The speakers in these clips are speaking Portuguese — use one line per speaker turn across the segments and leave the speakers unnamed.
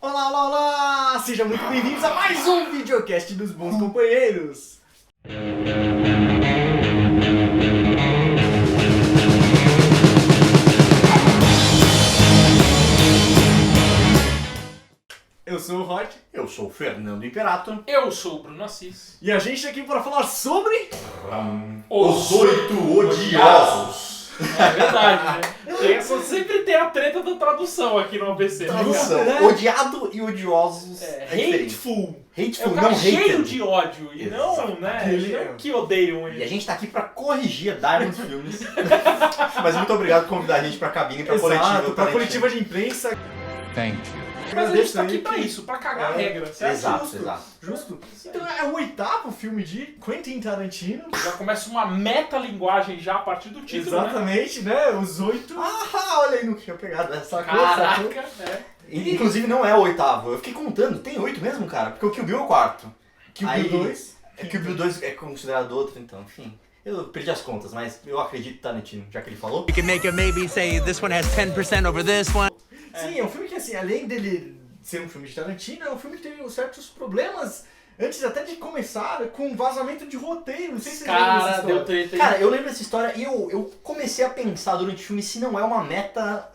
Olá, olá, olá! Sejam muito bem-vindos a mais um videocast dos bons companheiros! Eu sou o Rod.
Eu sou o Fernando Imperato.
Eu sou o Bruno Assis.
E a gente tá aqui para falar sobre...
Os Oito Odiosos.
É verdade, né? Sempre tem a treta da tradução aqui no ABC.
Tradução.
né?
Odiado e odiosos.
É,
diferente.
hateful.
Hateful,
É o cara
não
cheio
hated.
de ódio e não, né?
Aquele-
Não que odeiam
E
ele.
a gente tá aqui pra corrigir a Diamond Filmes. Mas muito obrigado por convidar a gente pra cabine, pra
Exato,
coletiva.
pra
Tarantino.
coletiva de imprensa.
Thank you.
Mas a gente tá
Agradeço
aqui
aí
pra
que-
isso, pra cagar a regra, certo?
Exato,
Justo.
exato.
Justo? Então é o oitavo filme de Quentin Tarantino.
Já começa uma metalinguagem já a partir do título, né?
Exatamente, né? Os oito.
Ah, olha aí, não tinha pegado essa sacou?
Caraca, é.
Inclusive não é o oitavo. Eu fiquei contando, tem 8 mesmo, cara? Porque o Kill Bill é o quarto.
Kill Bill
Aí-
2.
É que o Bill 2 é considerado outro, então, enfim. Eu perdi as contas, mas eu acredito em Tarantino, já que ele falou.
You can make a maybe say this one has 10% over this one.
Sim, é um filme que, assim, além dele ser um filme de Tarantino, é um filme que tem certos problemas, antes até de começar, com vazamento de roteiro. Não sei se você lembra dessa
Cara,
história.
deu treta aí.
Cara, eu lembro dessa história e eu comecei a pensar durante o filme se não é uma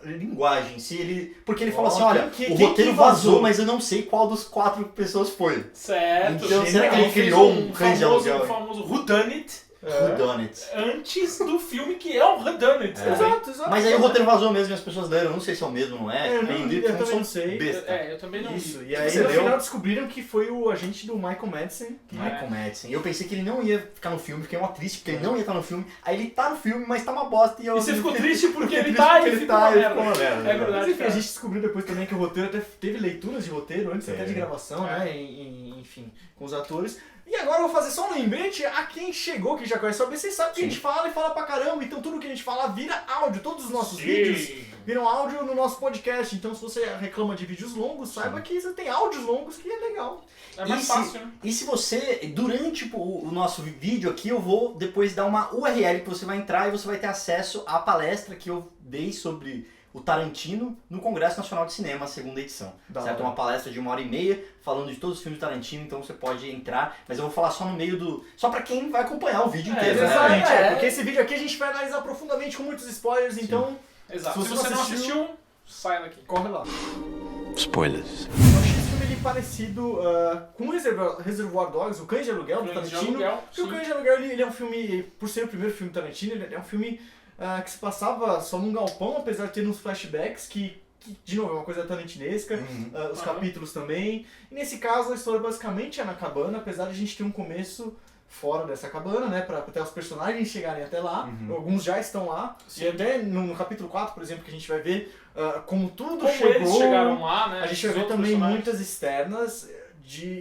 meta-linguagem, se ele... Porque ele falou
Ó,
assim, olha,
quem
o
que
roteiro
vazou?
vazou, mas eu não sei qual dos 4 pessoas foi.
Certo.
Então, será que ele
fez
criou um cães de
famoso,
aluguel?
um famoso whodunit
Who done it?
antes do filme que é um whodunit.
É.
Exato, exato.
Mas aí o roteiro vazou mesmo e as pessoas leram, eu não sei se é o mesmo ou não é.
É, eu não li, eu
não
também
sou
não sei.
besta.
Eu também não
Isso,
vi.
e aí
Você
no
leu?
final descobriram que foi o agente do Michael Madsen. Que...
Michael Madsen. Eu pensei que ele não ia ficar no filme, fiquei uma triste porque ele não ia estar no filme. Aí ele tá no filme, mas tá uma bosta e eu...
E você ficou triste porque
Fiquei
ele
triste
tá
porque
e
ele
ficou
tá
uma
e
merda.
ficou uma merda.
É verdade.
Mas enfim, a
cara.
gente descobriu depois também que o roteiro até teve leituras de roteiro antes até de
Teve.
gravação,
É.
né? Enfim, com os atores. E agora eu vou fazer só um lembrete a quem chegou, que já conhece o ABC, sabe que a gente
Sim.
fala e fala pra caramba. Então tudo que a gente fala vira áudio. Todos os nossos
Sim.
vídeos viram áudio no nosso podcast. Então se você reclama de vídeos longos, saiba que você tem áudios longos que é legal.
É mais
E
fácil, né?
E se você, durante o nosso vídeo aqui, eu vou depois dar uma URL que você vai entrar e você vai ter acesso à palestra que eu dei sobre o Tarantino no Congresso Nacional de Cinema, a segunda edição.
Da
Certo?
hora.
Uma palestra de 1h30 falando de todos os filmes do Tarantino, então você pode entrar, mas eu vou falar só no meio do... Só pra quem vai acompanhar o vídeo
É,
inteiro, né?
Exatamente,
É.
porque esse vídeo aqui a gente vai analisar profundamente com muitos spoilers, então
Exato.
Se
Se
você
você
não
não
assistiu,
assistiu, sai daqui.
corre lá.
Spoilers.
Eu achei esse filme ele parecido com Reservoir Dogs, o Cães de Aluguel, do
Cães de
Tarantino.
Aluguel,
Porque o
sim.
Cães de Aluguel ele é um filme, por ser o primeiro filme do Tarantino, ele é um filme que se passava só num galpão, apesar de ter uns flashbacks que de novo, é uma coisa tarantinesca, os
Aham.
capítulos também. E nesse caso a história basicamente é na cabana, apesar de a gente ter um começo fora dessa cabana, né, pra até os personagens chegarem até lá. Alguns já estão lá.
Sim.
E até no capítulo 4, por exemplo, que a gente vai ver como tudo
Como
chegou.
eles chegaram lá, né?
A gente vai
os
ver
outros
também
personagens.
muitas externas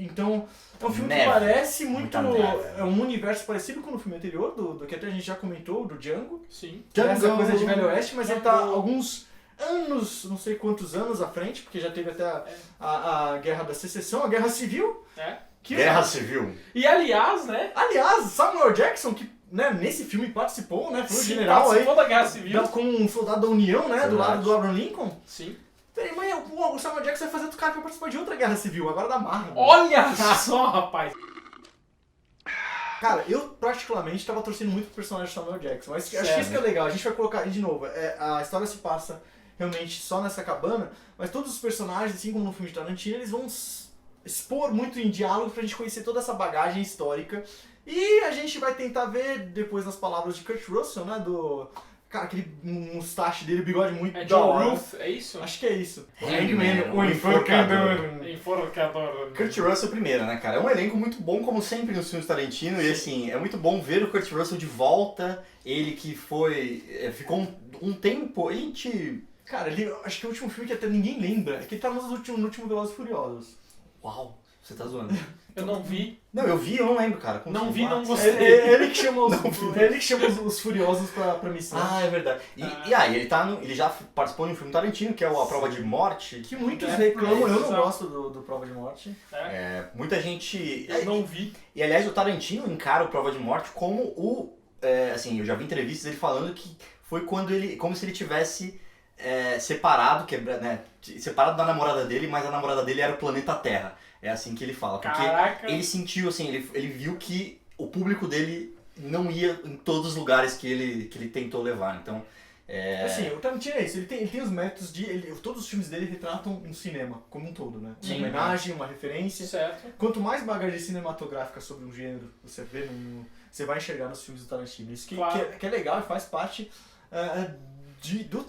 então é um filme
Neve.
que parece muito
Muita neve.
é um universo parecido com o filme anterior do que até a gente já comentou, do Django.
Sim.
Que é essa
Django.
coisa de Velho Oeste, mas ele tá
Django.
alguns anos, não sei quantos anos à frente, porque já teve até a Guerra da Secessão, a Guerra Civil.
É.
Que,
Guerra Civil.
E aliás, né?
aliás, Samuel Jackson, que né, nesse filme participou, né, foi o general aí,
participou da Guerra Civil.
como um soldado da União, né, do
Verdade.
lado do Abraham Lincoln.
Sim.
Peraí, mas o Samuel Jackson vai fazer outro cara que vai participar de outra Guerra Civil, agora da Marvel.
Olha só, rapaz.
Cara, eu particularmente tava torcendo muito pro personagem do Samuel Jackson, mas acho que
Sério?
isso que é legal. A gente vai colocar, de novo, a história se passa realmente só nessa cabana, mas todos os personagens, assim como no filme de Tarantino, eles vão expor muito em diálogo pra gente conhecer toda essa bagagem histórica. E a gente vai tentar ver, depois nas palavras de Kurt Russell, né, do... Cara, aquele mustache dele, bigode muito
É
da
John
hora.
Ruth, é isso?
Acho que é isso.
Hangman,
o
o
enforcador.
Enforcador.
Kurt Russell primeiro, né, cara? É um elenco muito bom, como sempre nos filmes Tarantino, e assim, é muito bom ver o Kurt Russell de volta, ele que ficou um tempo, a gente...
Cara, acho que é o último filme que até ninguém lembra, é que ele tá no último Velozes e Furiosos.
Uau, você tá zoando.
Eu não vi.
Não, eu vi, eu não lembro, cara. Como
Não
se
vi,
fala?
não gostei.
Ele que chama os Furiosos pra missão.
Ah, é verdade. E ele já participou de um filme Tarantino, que é A Prova de Morte.
Que muitos
É,
reclamam, eu não
exato.
gosto do Prova de Morte.
É.
Muita gente...
Eu não vi.
E aliás, o Tarantino encara o Prova de Morte como assim, eu já vi entrevistas dele falando que foi quando ele... Como se ele tivesse separado, né, separado da namorada dele, mas a namorada dele era o planeta Terra. É assim que ele fala. Porque
Caraca.
ele sentiu, assim, ele viu que o público dele não ia em todos os lugares que ele tentou levar. Então,
Assim, o Tarantino é isso, ele tem os métodos todos os filmes dele retratam um cinema como um todo, né?
Sim.
Uma homenagem, uma referência.
Certo.
Quanto mais bagagem cinematográfica sobre um gênero você vê, você vai enxergar nos filmes do Tarantino. Isso
Claro.
que é legal e faz parte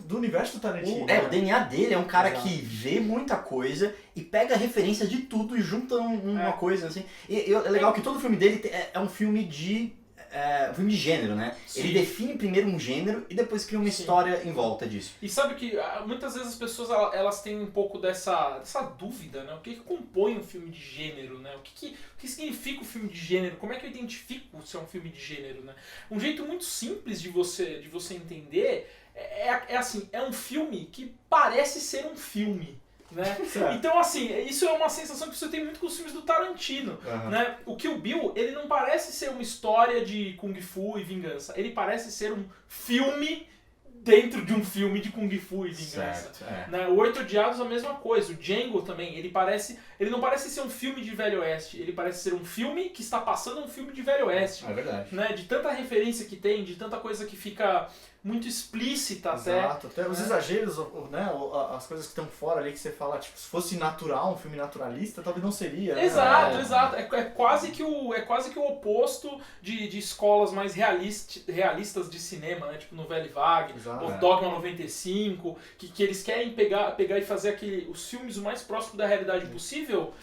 do universo do Tarantino.
o DNA dele é um cara
Exato.
que vê muita coisa e pega referência de tudo e junta uma coisa, assim. E é legal que todo filme dele é um filme um filme de gênero, né?
Sim.
Ele define primeiro um gênero e depois cria uma
Sim.
história em volta disso.
E sabe que muitas vezes as pessoas elas têm um pouco dessa dúvida, né? O que compõe um filme de gênero, né? O que significa o filme de gênero? Como é que eu identifico se é um filme de gênero, né? Um jeito muito simples de você entender é assim, é um filme que parece ser um filme, né?
Certo.
Então, assim, isso é uma sensação que você tem muito com os filmes do Tarantino, né? O Kill Bill, ele não parece ser uma história de Kung Fu e vingança. Ele parece ser um filme dentro de um filme de Kung Fu e vingança.
Certo,
Né? O Oito Odiados a mesma coisa. O Django também, ele não parece ser um filme de Velho Oeste. Ele parece ser um filme que está passando um filme de Velho Oeste.
É verdade.
Né? De tanta referência que tem, de tanta coisa que fica muito explícita até.
Exato, até os exageros, né, as coisas que estão fora ali que você fala, tipo, se fosse natural, um filme naturalista, talvez não seria. Né?
Exato, exato. É quase que o oposto de escolas mais realistas de cinema, né? Tipo Nouvelle Vague,
Exato.
ou Dogma 95, que eles querem pegar e fazer os filmes o mais próximo da realidade possível.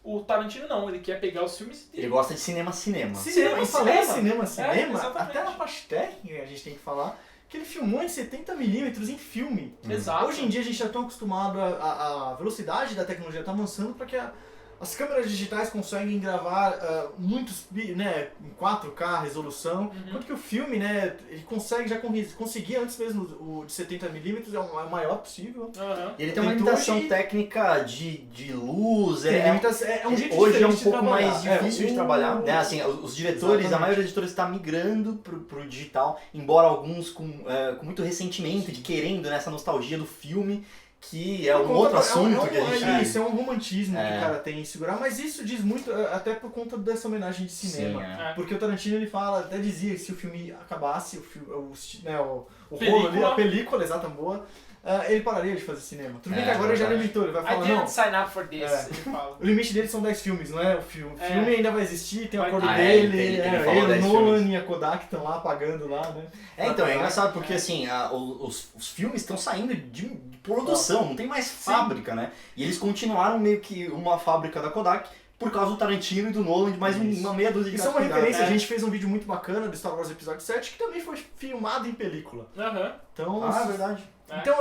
O Tarantino não, ele quer pegar os filmes
Ele gosta de cinema.
Cinema,
Cinema.
até
Exatamente.
a parte técnica a gente tem que falar, que ele filmou em 70mm em filme.
Exato.
Hoje em dia a gente já está acostumado a velocidade da tecnologia está avançando para que as câmeras digitais conseguem gravar muitos, né, em 4K resolução, enquanto que o filme, né, ele consegue já conseguia antes mesmo o de 70mm, é o maior possível.
Aham.
Ele tem uma
Então,
limitação
hoje-
técnica de luz,
É um jeito
hoje é um
diferente de
pouco
trabalhar.
mais difícil de trabalhar. Né? Assim, os diretores,
Exatamente.
a maioria dos diretores está migrando pro digital, embora alguns com muito ressentimento, de querendo nessa nostalgia do filme, que é um outro assunto que a gente...
Isso, é um romantismo que
É.
o cara tem em segurar, mas isso diz muito, até por conta dessa homenagem de cinema.
Sim, é.
Porque o Tarantino, ele fala, até dizia que se o filme acabasse, o
Película.
rolo ali, a película, exata, boa, ele pararia de fazer cinema. Tudo bem que
É,
agora ele já
verdade.
limitou, ele vai
I
falar,
didn't
não,
sign up for this,
É.
ele fala.
o limite dele são 10 filmes, não é? O filme ainda vai existir, tem o acordo
Ah,
dele,
ele falou
o
10
Nolan
filmes.
e a Kodak estão lá pagando lá, né?
Então, é engraçado porque assim, os filmes estão saindo de produção, não tem mais fábrica, né? E eles continuaram meio que uma fábrica da Kodak por causa do Tarantino e do Nolan, de mais uma meia dúzia de
Isso é uma
gatos
referência,
pingados.
a gente fez um vídeo muito bacana do Star Wars Episódio 7, que também foi filmado em película.
Aham.
Então,
Ah, é verdade.
então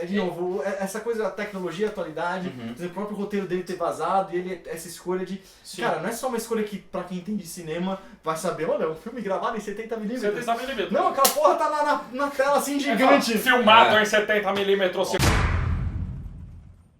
de novo, essa coisa da tecnologia, atualidade, por exemplo, o próprio roteiro dele ter vazado e ele essa escolha de...
Sim.
Cara, não é só uma escolha que, pra quem entende de cinema, vai saber, olha, é um filme gravado em 70mm.
70mm.
Não, aquela porra tá na tela assim, gigante.
Filmado em 70mm.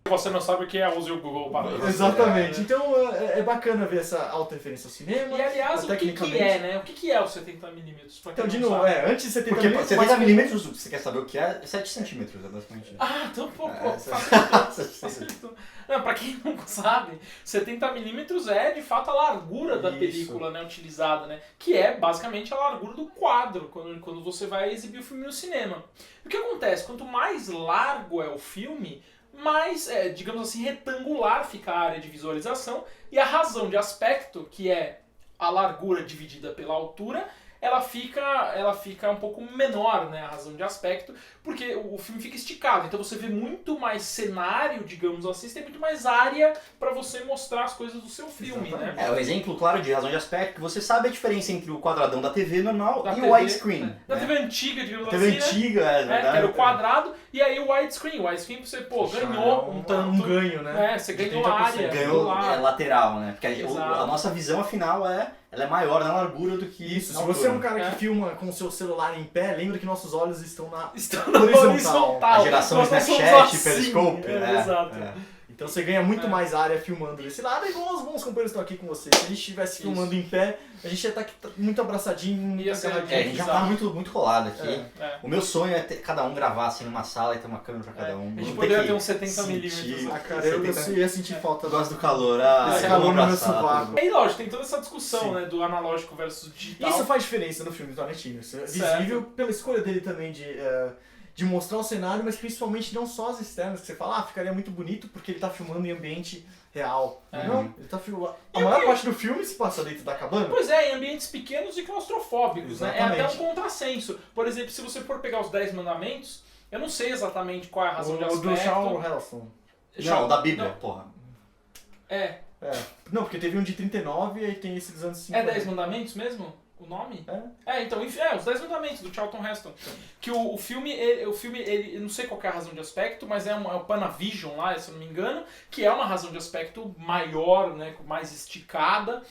Você não sabe o que é, use o Google para isso.
Exatamente. Então é bacana ver essa auto-referência ao cinema.
E aliás, o que
tecnicamente.
é, né? O que é o 70mm?
Então, de novo, antes de 70mm...
Porque
mas
70mm, você quer saber o que é? 7 centímetros, é basicamente.
Ah, então pô,
É,
facilitou. Não, pra quem não sabe, 70mm é de fato a largura da
Isso.
película, né, utilizada, né? Que é basicamente a largura do quadro quando você vai exibir o filme no cinema. O que acontece? Quanto mais largo é o filme, mais, digamos assim, retangular fica a área de visualização e a razão de aspecto, que é a largura dividida pela altura, ela fica um pouco menor, né, a razão de aspecto, porque o filme fica esticado, então você vê muito mais cenário, digamos assim, você tem muito mais área para você mostrar as coisas do seu filme,
Exatamente.
né?
É, o exemplo claro de razão de aspecto, que você sabe a diferença entre o quadradão da TV normal
Da
e
TV,
o widescreen.
Da
né?
TV antiga, digamos
TV
assim, né?
antiga, é verdade.
Que era o quadrado, e aí o widescreen. O widescreen você, ganhou um tanto.
Um ganho, né?
Você
De
ganhou
30%.
área.
Ganhou lateral, né? Porque
Exato.
a nossa visão, afinal, ela é maior na largura do que
Isso,
na
se você é um
altura.
cara que filma com o seu celular em pé, lembra que nossos olhos estão na
Estão na
horizontal.
horizontal.
A geração
Nós não
Snapchat,
somos assim.
Periscope, né?
Exato.
É.
Então você ganha muito mais área filmando desse lado, igual os bons companheiros estão aqui com você. Se a gente estivesse filmando em pé, a gente ia estar aqui muito abraçadinho, muito agarradinho.
A gente já tá muito colado aqui.
É.
O meu sonho é ter cada um gravar assim numa sala e ter uma câmera pra cada um.
A gente
Não
poderia
que
ter uns 70
sentir.
milímetros.
Ah, cara, eu ia sentir falta
Eu gosto do calor. Ah,
Esse
eu
calor
vou
no meu
abraçar,
sovaco.
tudo.
E lógico, tem toda essa discussão,
Sim.
né, do analógico versus digital.
Isso faz diferença no filme do Tarantino. Isso é visível pela escolha dele também de mostrar o cenário, mas principalmente não só as externas, que você fala, ficaria muito bonito porque ele tá filmando em ambiente real. Não, ele tá filmando. A maior parte do filme se passa dentro da cabana.
Pois é, em ambientes pequenos e claustrofóbicos, né? É até um
Exatamente.
contrassenso. Por exemplo, se você for pegar os 10 mandamentos, eu não sei exatamente qual é a razão de
O
aspecto.
do Charles Heston.
Não, da Bíblia,
Não,
porra.
É.
Não, porque teve um de 39 e aí tem esse dos anos 50.
É 10 mandamentos mesmo? O nome? Então, enfim, os 10 mandamentos do Charlton Heston. Que o filme, ele, eu não sei qual que é a razão de aspecto, mas é o Panavision lá, se eu não me engano, que é uma razão de aspecto maior, né, mais esticada,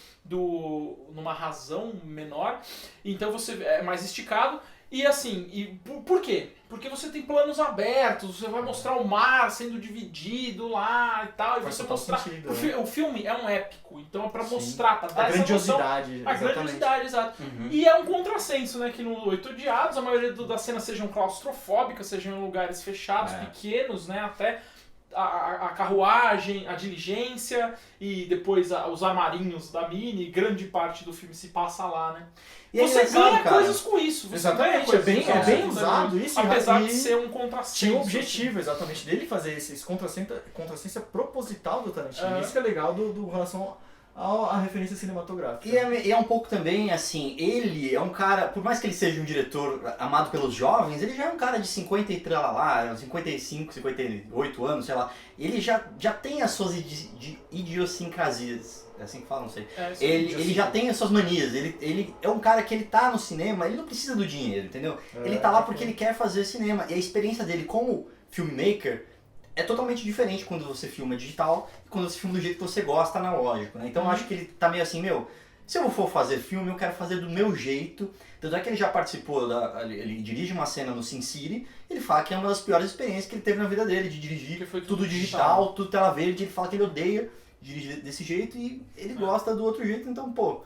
numa razão menor. Então você é mais esticado. E assim, por quê? Porque você tem planos abertos, você vai mostrar o mar sendo dividido lá e tal, e
Faz
você
total
mostrar.
sentido,
O filme é um épico, então é pra
Sim.
mostrar, pra dar
A
essa noção.
grandiosidade.
A
exatamente.
grandiosidade, exato. E é um contrassenso, né? Que no Oito Odiados, a maioria das cenas sejam claustrofóbicas, sejam em lugares fechados, pequenos, né? Até a carruagem, a diligência e depois os armarinhos da Mini, grande parte do filme se passa lá, né?
E é
Você
engraçado,
ganha
cara.
coisas com isso. Você
Exatamente,
ganha coisas
é bem-
com
é bem
isso,
usado
né?
isso,
Apesar
e
de ser um contrassenso.
Tinha o objetivo exatamente dele fazer esse contrassenso proposital do Tarantino. Isso que é legal do relação à referência cinematográfica.
E é um pouco também, assim, ele é um cara, por mais que ele seja um diretor amado pelos jovens, ele já é um cara de 50 e tralalá, 55, 58 anos, sei lá. Ele já tem as suas idiosincrasias. É assim que fala, não sei. Ele já tem as suas manias. Ele é um cara que ele tá no cinema, ele não precisa do dinheiro, entendeu? Ele tá lá porque ele quer fazer cinema. E a experiência dele como filmmaker é totalmente diferente quando você filma digital e quando você filma do jeito que você gosta, analógico, né? Então eu acho que ele tá meio assim, se eu for fazer filme, eu quero fazer do meu jeito. Tanto é que ele já participou, ele dirige uma cena no Sin City, ele fala que é uma das piores experiências que ele teve na vida dele, de dirigir,
Que foi
tudo digital, tudo tela verde, ele fala que ele odeia dirigir desse jeito e ele gosta do outro jeito, então, pô...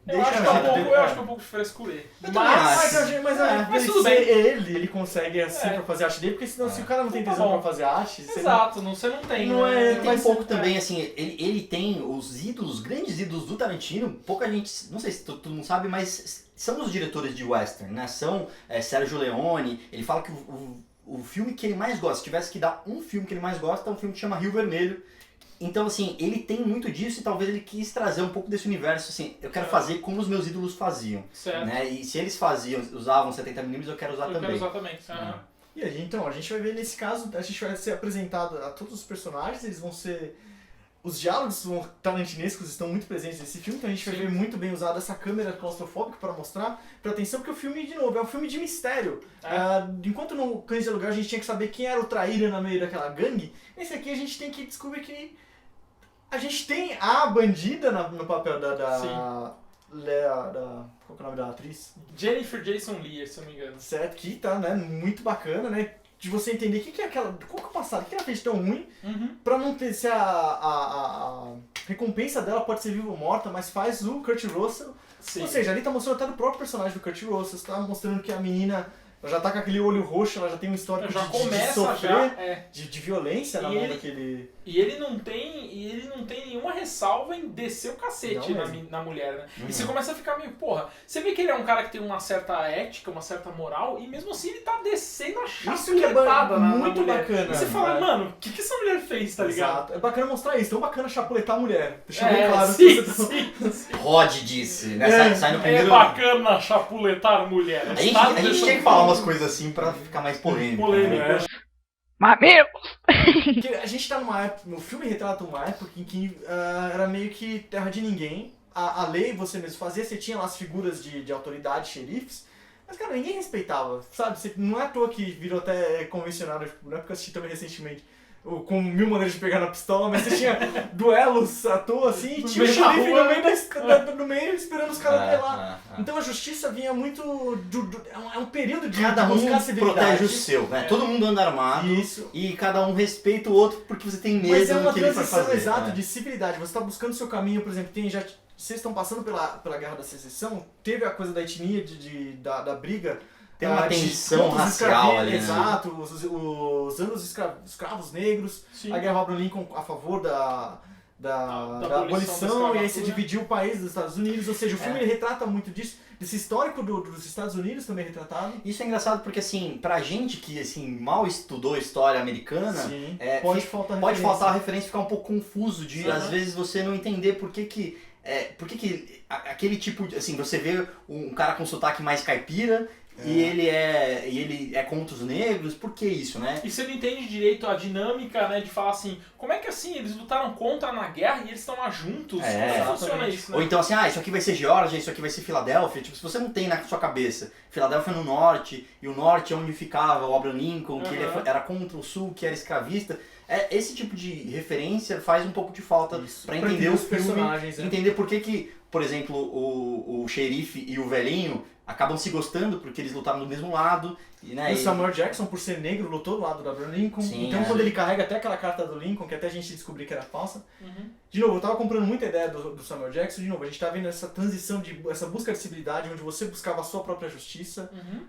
Eu acho que é um pouco de frescurê.
Eu também acho.
Mas
tudo
tudo
bem.
bem.
Ele consegue assim pra fazer a arte dele, porque senão se o cara não tem
Tá
tesão
bom.
pra fazer arte,
Exato, você não tem.
Não
né?
é-
E tem
vai
um pouco
ser-
também, assim, ele tem os ídolos, grandes ídolos do Tarantino, pouca gente, não sei se todo mundo sabe, mas são os diretores de western, né? São Sérgio Leone, ele fala que o filme que ele mais gosta, se tivesse que dar um filme que ele mais gosta, é um filme que chama Rio Vermelho. Então, assim, ele tem muito disso e talvez ele quis trazer um pouco desse universo, assim, eu quero fazer como os meus ídolos faziam,
Certo.
né? E se eles usavam 70mm, eu quero usar
Eu
também.
quero exatamente. Aham.
E aí, então, a gente vai ver nesse caso, a gente vai ser apresentado a todos os personagens, eles vão ser... Os diálogos tarantinescos estão muito presentes nesse filme, então a gente vai
Sim.
ver muito bem usada essa câmera claustrofóbica para mostrar, para atenção, porque o filme, de novo, é um filme de mistério. Enquanto no Cães de Aluguel a gente tinha que saber quem era o traíra no meio daquela gangue, nesse aqui a gente tem que descobrir que a gente tem a bandida no papel da qual que é o nome da atriz?
Jennifer Jason Leigh, se eu não me engano.
Certo, que tá, né, muito bacana, né? De você entender o que é aquela. Qual que é o passado, o que ela fez de tão ruim, pra não ter se a recompensa dela pode ser viva ou morta, mas faz o Kurt Russell.
Sim.
Ou seja, ali tá mostrando até do próprio personagem do Kurt Russell, tá mostrando que a menina ela já tá com aquele olho roxo, ela já tem um histórico
Já
de
começa
sofrer,
já.
de violência na
E
mão
ele-
daquele.
E ele não tem nenhuma ressalva em descer o cacete
Não mesmo.
na mulher, né? E você começa a ficar meio, porra, você vê que ele é um cara que tem uma certa ética, uma certa moral, e mesmo assim ele tá descendo a
Isso que é
chapuletada na
muito
mulher.
bacana.
E você fala,
né?
mano, o que essa mulher fez, tá ligado?
Exato. É bacana mostrar isso, tão bacana chapuletar a mulher. Deixa bem claro
sim,
que você tá...
sim.
Rod disse, né? Sai no
É
primeiro...
bacana chapuletar mulher.
A gente tinha que falar umas coisas assim pra ficar mais polêmico.
Polêmico.
né?
Porque a gente tá numa época, o filme retrata uma época em que era meio que terra de ninguém. A lei você mesmo fazia, você tinha lá as figuras de autoridade, xerifes, mas cara, ninguém respeitava, sabe? Não é à toa que virou até convencional, tipo, não é porque eu assisti também recentemente, com 1000 maneiras de pegar na pistola, mas você tinha duelos à toa, assim, e tinha o
meio da
xerife
rua.
no meio esperando os caras lá. Então a justiça vinha muito... é um período de
Cada
buscar
um
civilidade.
protege o seu, né? Todo mundo anda armado
Isso.
e cada um respeita o outro porque você tem medo
Mas é uma
do que ele vai
transição
fazer.
exata
né?
de civilidade. Você está buscando o seu caminho, por exemplo, vocês estão passando pela Guerra da Secessão, teve a coisa da etnia, da briga.
Tem uma
de
tensão
contra os
racial
escravi-
ali, né?
Exato, os anos escravos negros,
Sim.
a guerra Abraham Lincoln a favor da
Da
abolição, e aí você
escravatura.
dividiu o país dos Estados Unidos, ou seja, o filme ele retrata muito disso, desse histórico dos Estados Unidos também retratado.
Isso é engraçado porque, assim, pra gente que, assim, mal estudou história americana,
Sim,
é,
pode
fica-
faltar
pode
referência.
faltar a referência e ficar um pouco confuso de,
Uhum.
às vezes, você não entender por que aquele tipo de, assim, você vê um cara com sotaque mais caipira e ele é contra os negros, por que isso, né?
E você não entende direito a dinâmica, né, de falar assim, como é que assim, eles lutaram contra na guerra e eles estão lá juntos?
É,
Como é que funciona
exatamente.
isso, né?
Ou então assim, isso aqui vai ser Geórgia, isso aqui vai ser Filadélfia. Tipo, se você não tem na sua cabeça Filadélfia no norte, e o norte é onde ficava o Abraham Lincoln, que ele
Uhum.
era contra o sul, que era escravista, esse tipo de referência faz um pouco de falta
Isso.
pra entender o
os
filme,
personagens, né?
entender por que, por exemplo, o xerife e o velhinho acabam se gostando porque eles lutaram do mesmo lado. E, né,
E o Samuel Jackson, por ser negro, lutou do lado do Abraham Lincoln.
Sim,
então,
é.
quando ele carrega até aquela carta do Lincoln, que até a gente descobriu que era falsa.
Uhum.
De novo, eu tava comprando muita ideia do Samuel Jackson. De novo, a gente tá vendo essa transição, essa busca de civilidade, onde você buscava a sua própria justiça.
Uhum.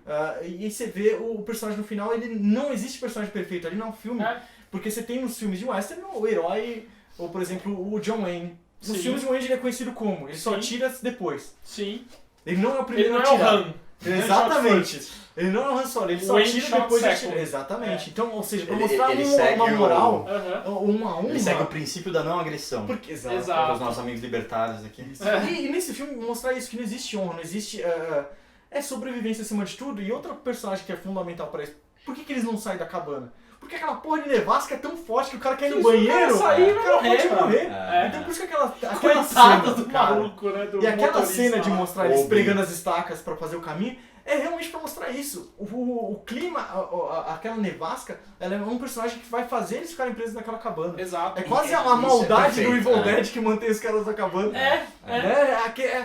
E aí você vê o personagem no final, ele não existe personagem perfeito. Ali não é um filme.
É.
Porque você tem nos filmes de western o herói, ou por exemplo, o John Wayne. Nos
Sim.
filmes de Wayne ele é conhecido como? Ele só
Sim.
atira depois.
Sim.
Ele não é o
Ele
primeiro
não
a
é o
atirar.
Han.
Exatamente. Ele não é o Han Solo, ele só
Wayne
atira
shot
depois de
second.
atirar. Exatamente. Então, ou seja, pra
Ele-
mostrar
ele
uma
segue
moral,
Aham.
uma honra.
ele segue o princípio da não agressão.
Porque,
Exato.
Para os nossos amigos libertários aqui.
E nesse filme mostrar isso, que não existe honra, não existe... é sobrevivência acima de tudo. E outra personagem que é fundamental pra isso, por que eles não saem da cabana? Porque aquela porra de nevasca é tão forte que o cara quer ir no
Se o cara
banheiro,
sair,
o
vai
cara
morrer,
pode
mano.
morrer.
É.
Então por isso que aquela
Coitado
cena,
do
cara,
maluco, né? Do
e aquela
motorista
cena de
lá.
mostrar eles
Obi.
pregando as estacas pra fazer o caminho, é realmente pra mostrar isso. O clima, aquela nevasca, ela é um personagem que vai fazer eles ficarem presos naquela cabana.
Exato.
É quase a
Isso é
maldade do
perfeito,
Evil
né?
Dead que mantém os caras na cabana. É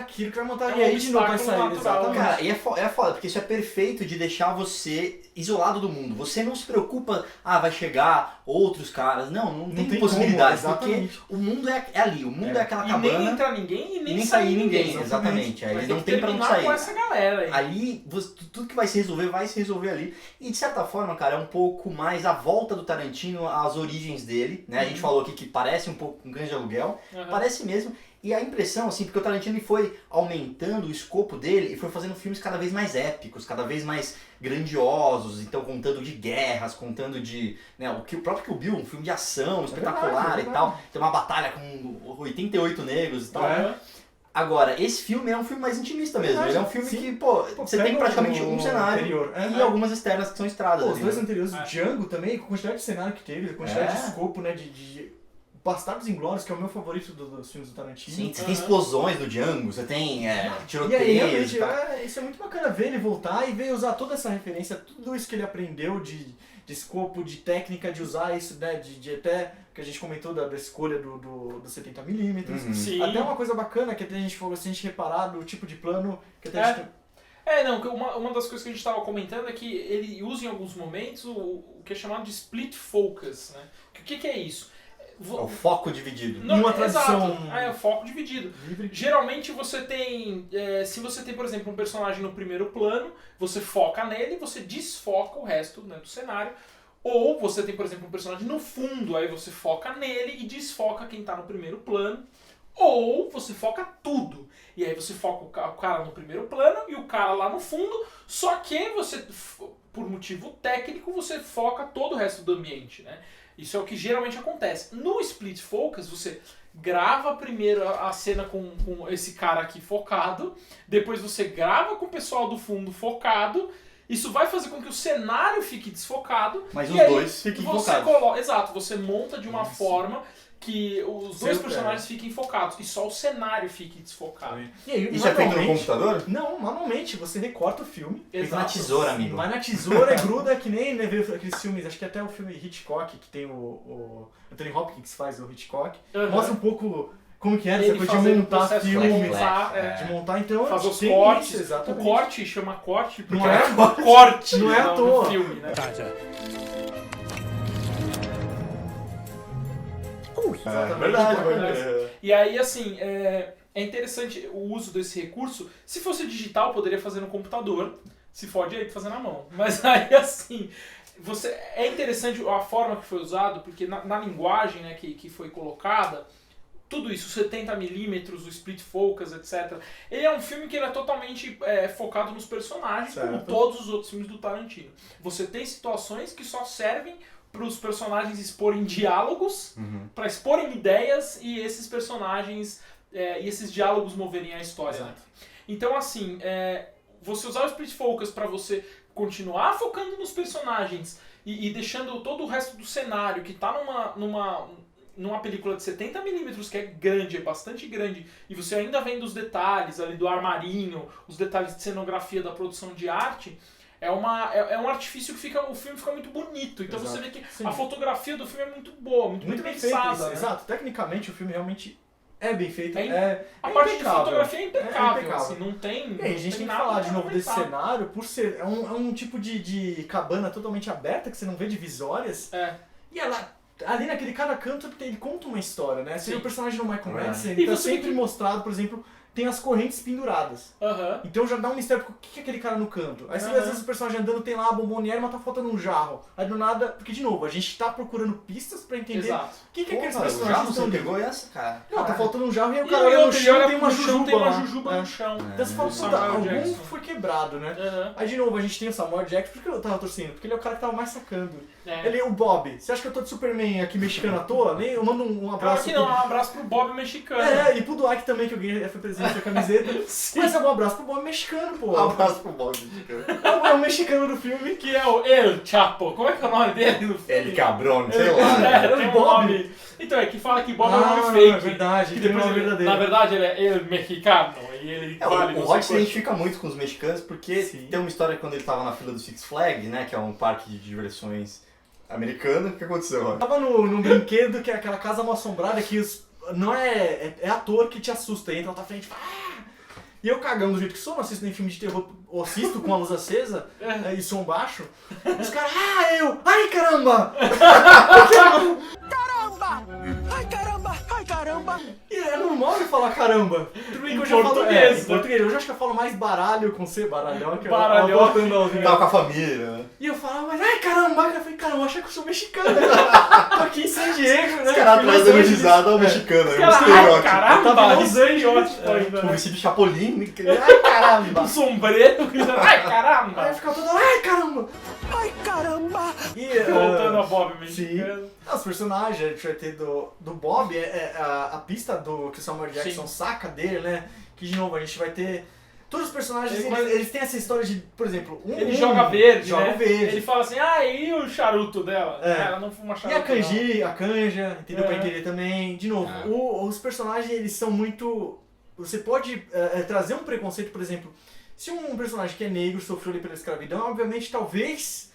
aquilo que vai montar.
É
E aí de novo vai
obstáculo
sair.
natural.
Exatamente.
Cara, e é foda, porque isso é perfeito de deixar você isolado do mundo. Você não se preocupa, vai chegar outros caras. Não tem
tem
possibilidade,
como,
porque
exatamente.
o mundo é ali, o mundo é aquela
E
cabana.
nem entra ninguém e nem,
nem
sai
sair ninguém,
ninguém.
exatamente. Aí
Vai
eles
ter
não
que
tem pra onde
terminar
sair.
com essa galera aí.
Ali, tudo que vai se resolver ali. E de certa forma, cara, é um pouco mais a volta do Tarantino às origens dele, né? A gente falou aqui que parece um pouco com Cães de Aluguel,
Uhum.
parece mesmo. E a impressão, assim, porque o Tarantino ele foi aumentando o escopo dele e foi fazendo filmes cada vez mais épicos, cada vez mais grandiosos, então contando de guerras, contando de... Né, o próprio Kill Bill, um filme de ação espetacular
verdade.
e tal. Tem uma batalha com 88 negros e tal.
Uhum.
Agora, esse filme é um filme mais intimista mesmo.
Verdade,
Ele é um filme
sim.
que, você tem
pega
praticamente
o
um cenário
anterior.
e algumas externas que são estradas.
Pô, os
ali,
dois
né?
anteriores, o Django também, com a quantidade de cenário que teve, a quantidade de
É.
escopo, né, de Bastardos Inglórios, que é o meu favorito dos filmes do Tarantino.
Sim, você tem explosões no Django, você tem
E aí,
tiroteios
realmente,
e tal.
isso é muito bacana ver ele voltar e ver usar toda essa referência, tudo isso que ele aprendeu de escopo, de técnica, de usar isso, né, de até, que a gente comentou da escolha do 70mm.
Uhum.
Sim.
Até uma coisa bacana, que até a gente falou, se a gente reparar do tipo de plano, que até a gente...
Não, que uma das coisas que a gente estava comentando é que ele usa em alguns momentos o que é chamado de split focus, né? O que é isso?
É o foco dividido.
Não,
uma tradição-
Exato. É o foco dividido.
livre.
Geralmente você tem, se você tem, por exemplo, um personagem no primeiro plano, você foca nele e você desfoca o resto, né, do cenário. Ou você tem, por exemplo, um personagem no fundo, aí você foca nele e desfoca quem está no primeiro plano. Ou você foca tudo. E aí você foca o cara no primeiro plano e o cara lá no fundo, só que você, por motivo técnico, você foca todo o resto do ambiente, né? Isso é o que geralmente acontece. No split focus, você grava primeiro a cena com esse cara aqui focado, depois você grava com o pessoal do fundo focado, isso vai fazer com que o cenário fique desfocado.
Mas
e
os
aí
dois fiquem
você
focados.
Exato, você monta de uma forma que os dois personagens fiquem focados e só o cenário fique desfocado.
E aí,
Isso é feito no
manualmente-
computador?
Não, manualmente, você recorta o filme,
Feito na tesoura, amigo.
vai na tesoura, gruda, que nem né, vê aqueles filmes, acho que até o filme Hitchcock, que tem o Anthony Hopkins que faz o Hitchcock,
Uhum.
mostra um pouco como que era essa
Ele
coisa de
fazendo o
montar
processo de
filme,
montar,
de montar, então
faz os
tem
cortes.
isso, exatamente.
O corte chama corte porque
Não é
corte
não é à
no
toa.
filme, né?
Exatamente.
verdade,
Bacana.
E aí, assim, é interessante o uso desse recurso. Se fosse digital, poderia fazer no computador. Se fode aí, fazer na mão. Mas aí, assim, é interessante a forma que foi usado, porque na linguagem, né, que foi colocada, tudo isso, 70mm, o split focus, etc. Ele é um filme que ele é totalmente focado nos personagens, como
Certo.
todos os outros filmes do Tarantino. Você tem situações que só servem para os personagens exporem diálogos, para exporem ideias e esses personagens e esses diálogos moverem a história. Né? Então, assim, você usar o split focus para você continuar focando nos personagens e deixando todo o resto do cenário que está numa película de 70mm, que é grande, é bastante grande, e você ainda vendo os detalhes ali do armarinho, os detalhes de cenografia da produção de arte, é um artifício que o filme fica muito bonito. Então
Exato.
você vê que
Sim.
a fotografia do filme é muito boa, muito
Muito
bem
bem feito,
pensada.
isso,
Né?
exato. Tecnicamente o filme realmente é bem feito,
A parte de
impecável.
fotografia é impecável,
impecável.
assim, não tem.
E aí, a gente tem que falar de novo desse cenário, por ser um tipo de cabana totalmente aberta, que você não vê divisórias, e ela, ali naquele cada canto, ele conta uma história, né? Você vê
Sim.
o personagem do Michael Madsen,
E
ele tá
você vê
sempre
que-
mostrado, por exemplo, tem as correntes penduradas.
Aham.
Então já dá um mistério, porque o que é aquele cara no canto? Aí você vê
Aham.
às vezes o personagem andando, tem lá a bomboniere, mas tá faltando um jarro. Aí do nada, porque de novo, a gente tá procurando pistas pra entender
Exato.
o que aqueles
Porra, o
personagens
Jarro
estão
você
ali.
pegou essa, cara?
Não, tá
Caralho.
faltando um jarro e aí o
E
cara
aí
olha no
outro, ele
chão
olha
tem
pro
uma
chão,
jujuba
tem uma
lá.
jujuba
É.
no chão.
Então você fala,
Do
puta,
Samuel
algum
Jackson.
foi quebrado, né?
Aham.
Aí de novo, a gente tem o Samuel Jackson, por que eu tava torcendo? Porque ele é o cara que tava mais sacando.
É.
Ele é o Bob. Você acha que eu tô de Superman aqui mexicano à toa? Eu mando um
Claro
abraço
que não, um abraço pro Bob mexicano.
E pro Dwight também, que eu ganhei, foi presente da camiseta. Mas é um abraço pro Bob mexicano, pô.
Um abraço pro Bob.
É o mexicano do filme.
Que é o El Chapo. Como é que é o nome dele no filme?
Ele cabrão, sei lá.
É, tem um
Bob.
nome. Então, é que fala que Bob é um nome
É
fake.
verdade,
Que
tem um
depois
nome
ele-
verdadeiro.
Na verdade, ele é El Mexicano. E ele vale
O
não
Rod se
sei quanto.
identifica muito com os mexicanos porque
Sim.
tem uma história quando ele tava na fila do Six Flags, né? Que é um parque de diversões americano. O que aconteceu, Rod?
Tava num brinquedo que é aquela casa mal assombrada que não é ator que te assusta, entra na tua frente e fala. "Ah!" E eu cagando do jeito que sou, não assisto nem filme de terror, ou assisto com a luz acesa e som baixo. Os caras, ai caramba!
Ai caramba!
E é normal eu falar caramba. Tudo bem que
Em
eu já falo
português,
em
né?
português. Eu já acho que eu falo mais baralho com C, baralhão, que
Baralhão.
eu voltando ao vivo.
Tava com a família, né?
E eu falava, mas ai caramba, eu falei, caramba, eu achei que eu sou mexicano. Tô aqui em San Diego, né?
Os caras
Fui em
atrás
Los
dando
Angeles.
risada ao mexicano, é um
Cara, ai,
estereótipo.
caramba!
Eu tava em Los
Isso é
Angeles.
ótimo ainda,
Com
né?
vestido de chapolim, ai caramba!
Um sombreiro gritando, ai
Aí eu
caramba!
ficava todo, ai caramba.
Ai caramba!
E,
Voltando a Bob mexicano.
Os personagens, a gente vai ter do Bob, a pista que o Samuel Jackson
Sim.
saca dele, né? Que de novo a gente vai ter. Todos os personagens,
Ele-
eles têm essa história de, por exemplo,
Ele joga verde,
joga
né?
verde.
Ele fala assim, e o charuto dela?
É.
Ela não fuma
E
charuto.
a canja, entendeu?
É.
Pra entender também. De novo,
É.
os personagens, eles são muito... Você pode trazer um preconceito, por exemplo, se um personagem que é negro sofreu ali pela escravidão, obviamente, talvez,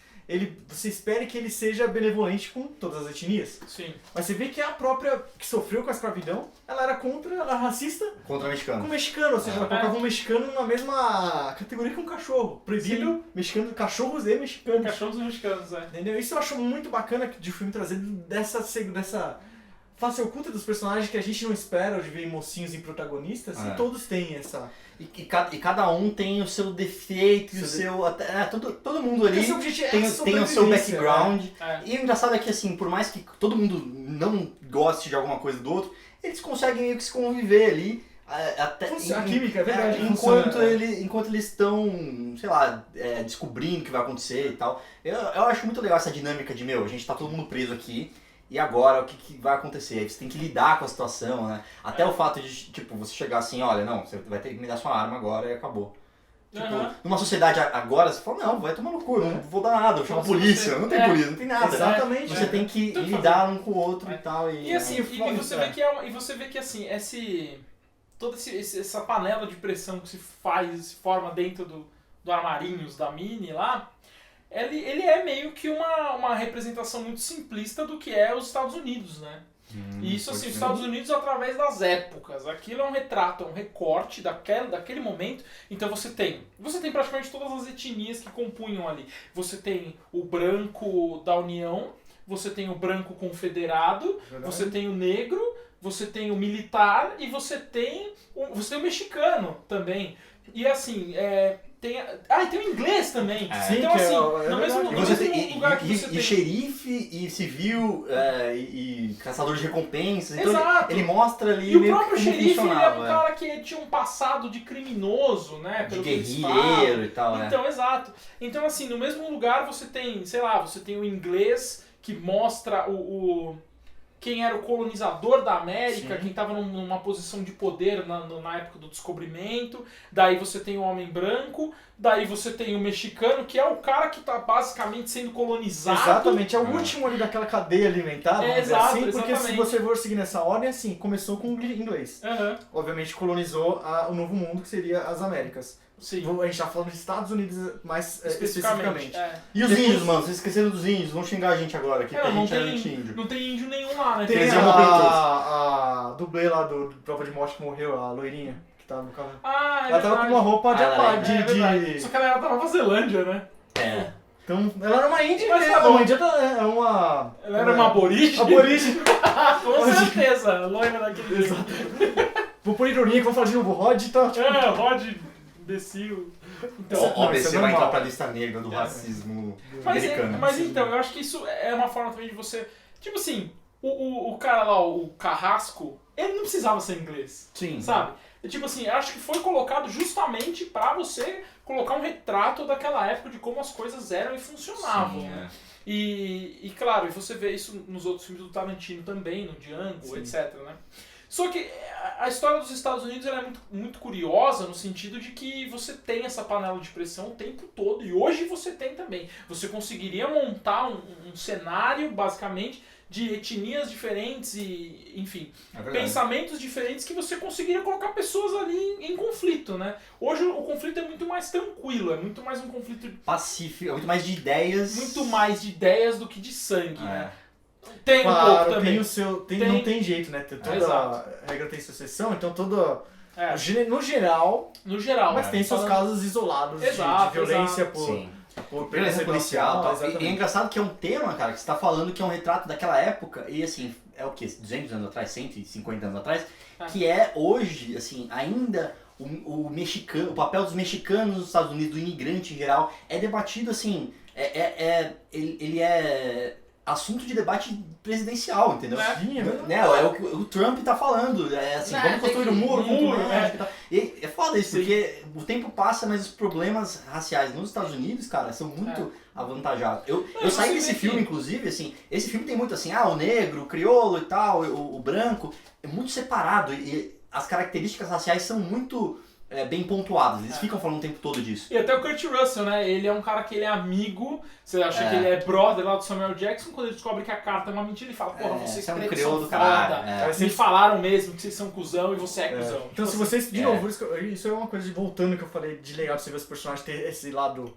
você espere que ele seja benevolente com todas as etnias.
não. Sim.
Mas você vê que a própria que sofreu com a escravidão, ela era racista
Contra o
com o
mexicano.
mexicano, ou seja, ela colocava um mexicano na mesma categoria que um cachorro. Proibido
Sim.
mexicano, cachorros e mexicanos.
Cachorros mexicanos, é.
Entendeu? Isso eu acho muito bacana de o filme trazer dessa face oculta dos personagens que a gente não espera de ver em mocinhos e protagonistas,
É.
e todos têm essa.
E cada um tem o seu defeito e o seu. Todo mundo ali
Porque seu objetivo é
tem o seu
sobrevivência,
background.
É.
E o engraçado é que, assim, por mais que todo mundo não goste de alguma coisa do outro, eles conseguem meio que se conviver ali. Até,
A química, é verdade.
enquanto,
funciona.
enquanto eles estão, sei lá, descobrindo o que vai acontecer e tal. Eu acho muito legal essa dinâmica de, a gente tá todo mundo preso aqui. E agora, o que vai acontecer? Aí você tem que lidar com a situação, né? Até o fato de, tipo, você chegar assim, olha, não, você vai ter que me dar sua arma agora e acabou. Tipo,
Aham.
numa sociedade agora, você fala, não, vai tomar no cu, não vou dar nada, vou chamar a
Como se
polícia.
você-
Não tem
é.
polícia, não tem nada.
Exatamente.
Você tem que
Tem que
lidar um com o outro
É.
e tal.
E assim,
É,
e você vê que e você vê que assim, toda essa panela de pressão que se forma dentro do armarinhos da Minnie lá, ele é meio que uma representação muito simplista do que é os Estados Unidos, né? E isso assim, os Estados Unidos através das épocas. Aquilo é um retrato, é um recorte daquele momento. Então você tem praticamente todas as etnias que compunham ali. Você tem o branco da União, você tem o branco confederado,
Verdade.
você tem o negro, você tem o militar e você tem o mexicano também. E assim, tem o inglês também.
É.
Então
Sim, que
assim,
é
no
verdade.
mesmo,
E
no
você
mesmo
tem,
lugar que você
e
tem...
xerife, e civil, e caçador de recompensas. Então
Exato.
ele mostra ali
E o
meio
próprio
que como
xerife, ele é um
funcionava.
cara que tinha um passado de criminoso, né?
De
Pelo que eles
guerrilheiro
falam.
e tal, né?
Então, exato. Então, assim, no mesmo lugar você tem, sei lá, você tem o inglês que mostra quem era o colonizador da América,
Sim.
quem estava numa posição de poder na época do descobrimento. Daí você tem o homem branco, daí você tem o mexicano, que é o cara que está basicamente sendo colonizado.
Exatamente, é o último ali daquela cadeia alimentar, vamos dizer
Exato,
assim, porque se
exatamente.
você for seguir nessa ordem, assim, começou com o inglês.
Aham,
Obviamente colonizou o novo mundo, que seria as Américas.
sim.
A gente tá falando dos Estados Unidos mais especificamente.
É.
E os
Depois-
índios, mano, vocês esqueceram dos índios, vão xingar a gente agora, que a
Não
gente é anti-índio.
não tem índio nenhum lá, né?
Tem
Eles
Tem
iam morrer todos.
a dublê lá do Tropa de Morte que morreu, a loirinha, que tava no carro.
Ah, é
Ela tava com
verdade.
uma roupa de
Ah, ela
apa-
É
de,
verdade. Só que ela era da Nova Zelândia, né?
É.
Então, ela era uma índia,
Mas tá
né?
bom.
Uma índia é uma...
Ela era uma aborígene?
aborígene.
Com certeza, loira daquele jeito.
Vou pôr ironia que vou falar de novo, Rod tá... Tipo,
É, Rod imbecil. Então,
Não,
Ó,
isso
você
é
vai
normal.
entrar pra lista negra do racismo
mas,
americano.
mas então, eu acho que isso é uma forma também de você... Tipo assim, o cara lá, o Carrasco, ele não precisava ser inglês,
Sim.
sabe? E, tipo assim, eu acho que foi colocado justamente pra você colocar um retrato daquela época de como as coisas eram e funcionavam.
Sim,
né?
é.
E claro, e você vê isso nos outros filmes do Tarantino também, no Django,
Sim.
etc, né? Só que a história dos Estados Unidos ela é muito, muito curiosa no sentido de que você tem essa panela de pressão o tempo todo, e hoje você tem também. Você conseguiria montar um cenário, basicamente, de etnias diferentes e, enfim,
É verdade.
pensamentos diferentes que você conseguiria colocar pessoas ali em conflito, né? Hoje o conflito é muito mais tranquilo, é muito mais um conflito
Pacífico, é muito mais de ideias.
muito mais de ideias do que de sangue,
É.
né? Tem um pouco
Claro,
também.
tem o seu... Tem,
Tem.
Não tem jeito, né? Toda
Exato.
regra tem sua exceção, então toda...
É,
No geral,
no geral.
mas tem seus
falando-
casos isolados de
Exato,
violência
exato.
Sim.
por
Violência policial. Tal. E é
exatamente.
engraçado que é um tema, cara, que você tá falando que é um retrato daquela época, e assim, é o quê? 200 anos atrás, 150 anos atrás,
É.
que é hoje, assim, ainda o mexicano, o papel dos mexicanos nos Estados Unidos, do imigrante em geral, é debatido assim, ele é assunto de debate presidencial, entendeu?
É.
Sim, é verdade.
Né, é o que o Trump tá falando, é assim,
É,
vamos construir um muro contra o
muro,
México e tal. E é foda isso,
Sim.
porque o tempo passa, mas os problemas raciais nos Estados Unidos, cara, são muito avantajados. Eu
Não,
saí
você
desse
vê
filme,
que-
inclusive, assim, esse filme tem muito assim, o negro, o crioulo e tal, o branco, é muito separado e as características raciais são muito bem pontuadas, eles ficam falando o tempo todo disso.
E até o Kurt Russell, né? Ele é um cara que ele é amigo, você acha
É.
que ele é brother lá do Samuel Jackson, quando ele descobre que a carta é uma mentira, ele fala, porra, vocês
você é um
pretos
crioulo
são
do caralho.
foda.
É.
Me falaram mesmo que vocês são cuzão e você é cuzão.
Então, se
Tipo
vocês, de
é.
novo, isso é uma coisa de voltando que eu falei de legal de você ver os personagens ter esse lado,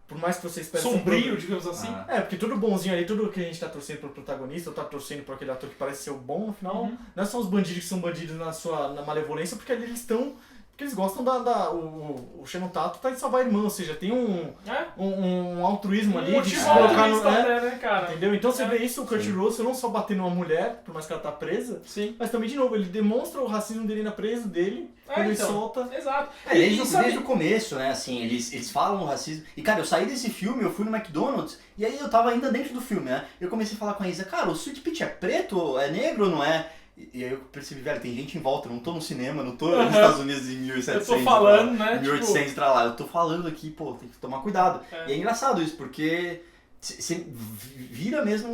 por mais que você
assim,
espere
sombrio, digamos assim.
Ah.
É, porque tudo bonzinho ali, tudo que a gente tá torcendo pro protagonista, ou tá torcendo por aquele ator que parece ser o bom, no final,
Uhum.
não é só os bandidos que são bandidos na malevolência, porque ali eles estão. Porque eles gostam o Shannon Tato tá em salvar a irmã, ou seja, tem
É?
um altruísmo ali de
motivo
se colocar
altruísta
no.
até, né, cara?
Entendeu? Então você
É.
vê isso, o Kurt
Sim.
Russell não só batendo numa mulher, por mais que ela tá presa,
Sim.
mas também, de novo, ele demonstra o racismo dele na presa dele, quando ele
então,
solta.
Exato.
Desde o começo, né, assim, eles falam o racismo. E, cara, eu saí desse filme, eu fui no McDonald's, e aí eu tava ainda dentro do filme, né? Eu comecei a falar com a Isa, cara, o Sweet Peach é preto, é negro ou não é? E aí eu percebi, velho, tem gente em volta, eu não tô no cinema, não tô nos Estados Unidos em 1700.
Eu tô falando,
pra lá,
né,
1800 pra lá, eu tô falando aqui, pô, tem que tomar cuidado.
É.
E é engraçado isso, porque você vira mesmo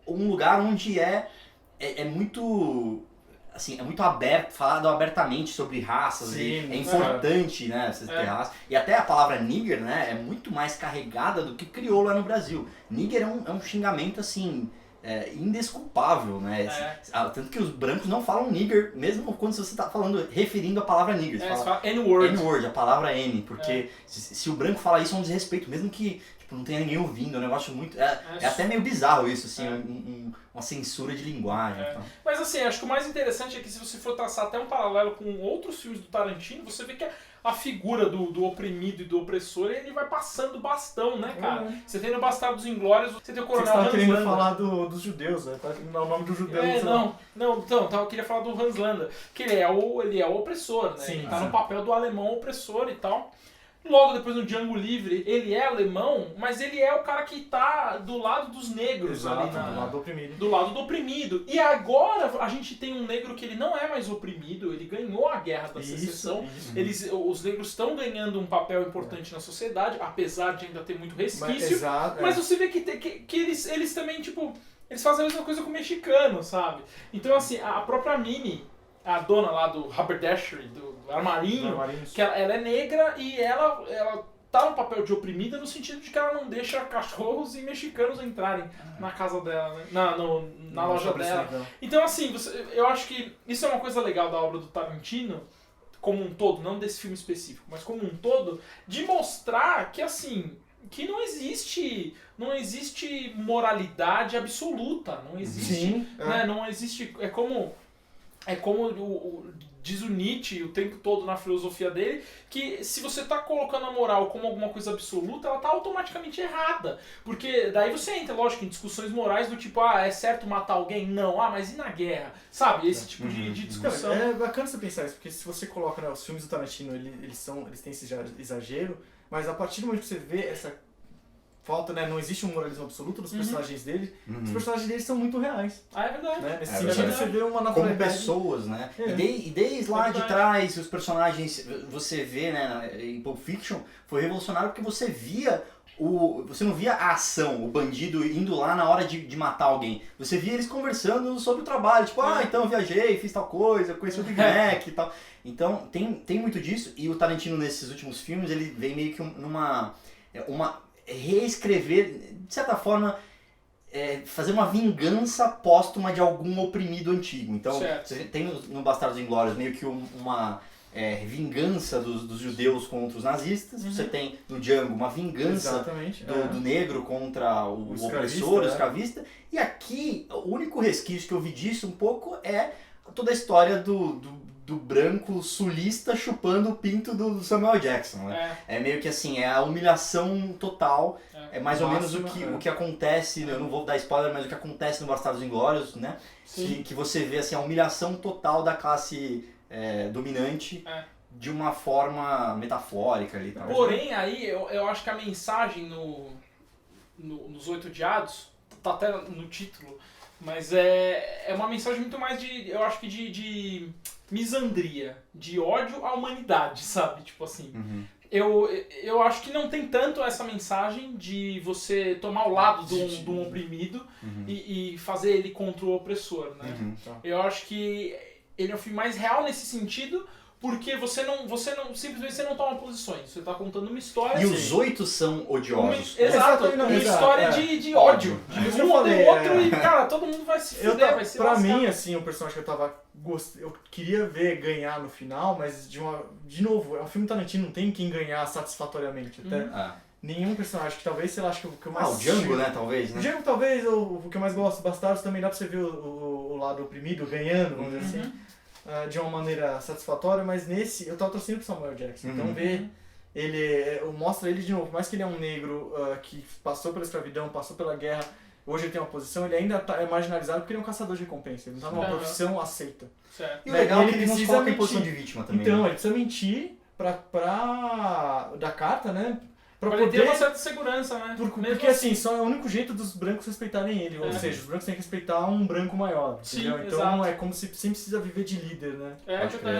um lugar onde é muito... assim, é muito aberto, falado abertamente sobre raças,
Sim,
é importante, né, você ter raça. E até a palavra nigger, né, é muito mais carregada do que criou lá no Brasil. Nigger é um xingamento, assim, indesculpável, né? Tanto que os brancos não falam nigger, mesmo quando você está falando, referindo a palavra nigger. Você
fala N-word.
N-word, a palavra N, porque se o branco fala isso é um desrespeito, mesmo que tipo, não tenha ninguém ouvindo, é um negócio muito... É até meio bizarro isso, assim, uma censura de linguagem. Então.
Mas assim, acho que o mais interessante é que se você for traçar até um paralelo com outros filmes do Tarantino, você vê que a figura do oprimido e do opressor, ele vai passando bastão, né, cara? Você tem no Bastardos Inglórios, você tem o Coronel Hans Landa.
Você tá querendo falar dos judeus, né? Tá querendo dar o nome do judeu.
Então, eu queria falar do Hans Landa, que ele é o opressor, né?
Sim,
ele tá no papel do alemão opressor e tal. Logo depois no Django Livre, ele é alemão, mas ele é o cara que tá do lado dos negros.
Exato,
ali
do lado do oprimido.
Do lado do oprimido. E agora a gente tem um negro que ele não é mais oprimido, ele ganhou a guerra da secessão. Os negros estão ganhando um papel importante na sociedade, apesar de ainda ter muito resquício. Mas você vê que eles também, tipo, eles fazem a mesma coisa com o mexicano, sabe? Então, assim, a própria Minnie, a dona lá do Haberdashery, do armarinho, que ela é negra e ela tá no papel de oprimida no sentido de que ela não deixa cachorros e mexicanos entrarem na casa dela, né? na loja dela. Então, assim, eu acho que isso é uma coisa legal da obra do Tarantino, como um todo, não desse filme específico, mas como um todo, de mostrar que, assim, que não existe moralidade absoluta, não existe,
Sim,
né? Não existe, é como diz o Nietzsche o tempo todo na filosofia dele, que se você está colocando a moral como alguma coisa absoluta, ela está automaticamente errada. Porque daí você entra, lógico, em discussões morais do tipo, é certo matar alguém? Não. Mas e na guerra? Sabe? Esse tipo de discussão.
É bacana você pensar isso, porque se você coloca, né, os filmes do Tarantino, eles têm esse exagero, mas a partir do momento que você vê essa falta, né, não existe um moralismo absoluto dos personagens dele, os personagens deles são muito reais.
É verdade.
Né? Nesse sentido, você vê uma naturalidade.
Como pessoas, né? E desde lá de trás, os personagens, você vê, né, em Pulp Fiction, foi revolucionário porque você via você não via a ação, o bandido indo lá na hora de matar alguém. Você via eles conversando sobre o trabalho, tipo, então viajei, fiz tal coisa, conheci o Big Mac e tal. Então, tem muito disso, e o Tarantino nesses últimos filmes, ele vem meio que numa reescrever, de certa forma, fazer uma vingança póstuma de algum oprimido antigo. Então, você tem no Bastardos Inglórios meio que uma vingança dos judeus contra os nazistas. Você tem no Django uma vingança do negro contra o opressor, o escravista. E aqui, o único resquício que eu vi disso um pouco é toda a história do branco sulista chupando o pinto do Samuel Jackson, né? É meio que assim, é a humilhação total, é mais ou menos o que acontece, eu não vou dar spoiler, mas o que acontece no Bastardos Inglórios, né? Que você vê assim, a humilhação total da classe dominante de uma forma metafórica ali. Tá?
Porém, aí eu acho que a mensagem nos Oito Odiados, tá até no título, mas é uma mensagem muito mais eu acho que de misandria, de ódio à humanidade, sabe? Tipo assim, eu acho que não tem tanto essa mensagem de você tomar o lado de um oprimido e fazer ele contra o opressor, né? Eu acho que ele é um filme mais real nesse sentido, porque você não simplesmente você não toma posições, você tá contando uma história.
E os 8 são odiosos.
Exato, uma história de ódio. De um odeia o outro e, cara, todo mundo vai se fuder, vai se
pra
lascar.
mim, assim, o personagem que eu queria ver ganhar no final, mas de novo, é um filme Tarantino, não tem quem ganhar satisfatoriamente. Até nenhum personagem, que talvez, sei lá, acho que o que eu mais...
o Django, né, talvez, né?
O Django, talvez, o que eu mais gosto, Bastardos, também dá pra você ver o lado oprimido ganhando, vamos dizer assim. De uma maneira satisfatória, mas nesse eu tava torcendo pro Samuel Jackson. Então ver mostra ele de novo, por mais que ele é um negro que passou pela escravidão, passou pela guerra, hoje ele tem uma posição, ele ainda é marginalizado porque ele é um caçador de recompensa, ele não tá numa profissão aceita.
E o legal é que ele não se coloca em posição de vítima também.
Então, ele precisa mentir pra dar carta, né?
Pra ele ter uma certa segurança, né?
Porque assim, só é o único jeito dos brancos respeitarem ele. Ou seja, os brancos têm que respeitar um branco maior. Entendeu? Então exato. É como se sempre precisa viver de líder, né?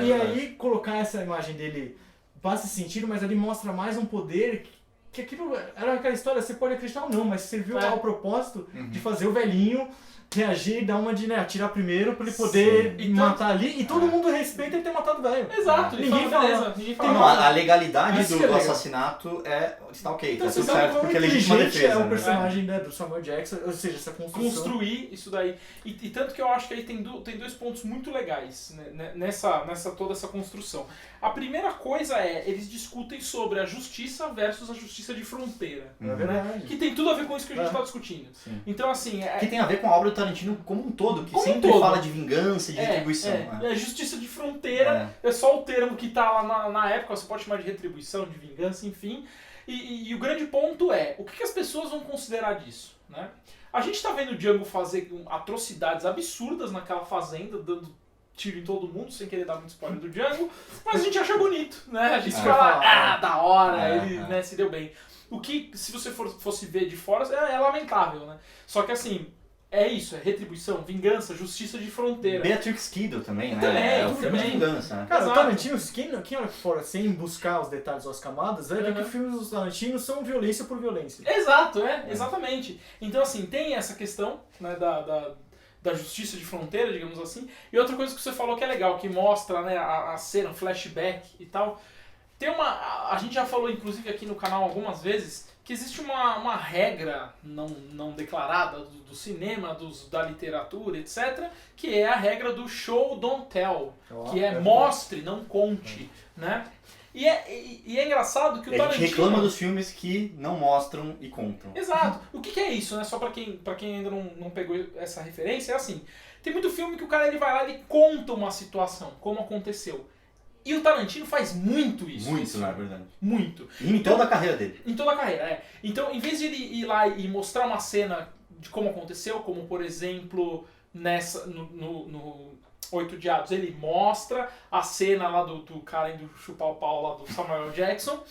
E aí colocar essa imagem dele passa esse sentido, mas ali mostra mais um poder que aquilo era aquela história, você pode acreditar ou não, mas serviu ao propósito de fazer o velhinho reagir e dar uma de, né, atirar primeiro pra ele poder
Sim.
matar ali. E todo mundo respeita ele ter matado o velho.
Exato, ele
Ninguém
fala,
fala.
beleza, ninguém fala
Tem
Não,
nada.
a legalidade
Isso
do,
que é
do
legal.
assassinato está ok,
Então,
tá
você
tudo
sabe
certo,
Como
porque é legítima
inteligente
defesa.
é o
né?
personagem né, do Samuel Jackson, ou seja, essa construção.
Construir isso daí. E tanto que eu acho que aí tem dois pontos muito legais né, nessa toda essa construção. A primeira coisa é, eles discutem sobre a justiça versus a justiça de fronteira.
É verdade.
Que tem tudo a ver com isso que a gente
É.
está discutindo.
Sim.
Então, assim...
Que tem a ver com a obra do Tarantino como um todo, que
Como um
sempre
todo.
fala de vingança e de retribuição. né?
É justiça de fronteira, é só o termo que tá lá na época, você pode chamar de retribuição, de vingança, enfim. E o grande ponto é, o que as pessoas vão considerar disso, né? A gente tá vendo o Django fazer atrocidades absurdas naquela fazenda, dando tiro em todo mundo, sem querer dar muito spoiler do Django, mas a gente acha bonito, né? A gente fala, da hora, ele né, se deu bem. O que, se você fosse ver de fora, é lamentável, né? Só que assim... É isso, é retribuição, vingança, justiça de fronteira.
Beatrix Kiddo também, né?
Também,
É o filme de
também.
vingança, né?
Cara, o
Exato.
Tarantino, quem olha fora sem buscar os detalhes ou as camadas, vai ver que os filmes do Tarantino são violência por violência.
Exato, exatamente. Então, assim, tem essa questão né, da justiça de fronteira, digamos assim. E outra coisa que você falou que é legal, que mostra né, a cena, o flashback e tal. Tem a gente já falou, inclusive, aqui no canal algumas vezes, que existe uma regra não declarada do cinema, da literatura, etc., que é a regra do show, don't tell, que é mostre, não conte, né? E é engraçado que o
E a gente
Tarantino...
reclama dos filmes que não mostram e contam.
Exato. O que é isso, né? Só pra quem ainda não pegou essa referência, é assim, tem muito filme que o cara ele vai lá e conta uma situação, como aconteceu. E o Tarantino faz muito isso.
Muito, na verdade.
Muito.
E em toda a carreira dele.
Em toda a carreira, é. Então, em vez de ele ir lá e mostrar uma cena de como aconteceu, como por exemplo, no Oito Diabos, ele mostra a cena lá do cara indo chupar o pau lá do Samuel Jackson,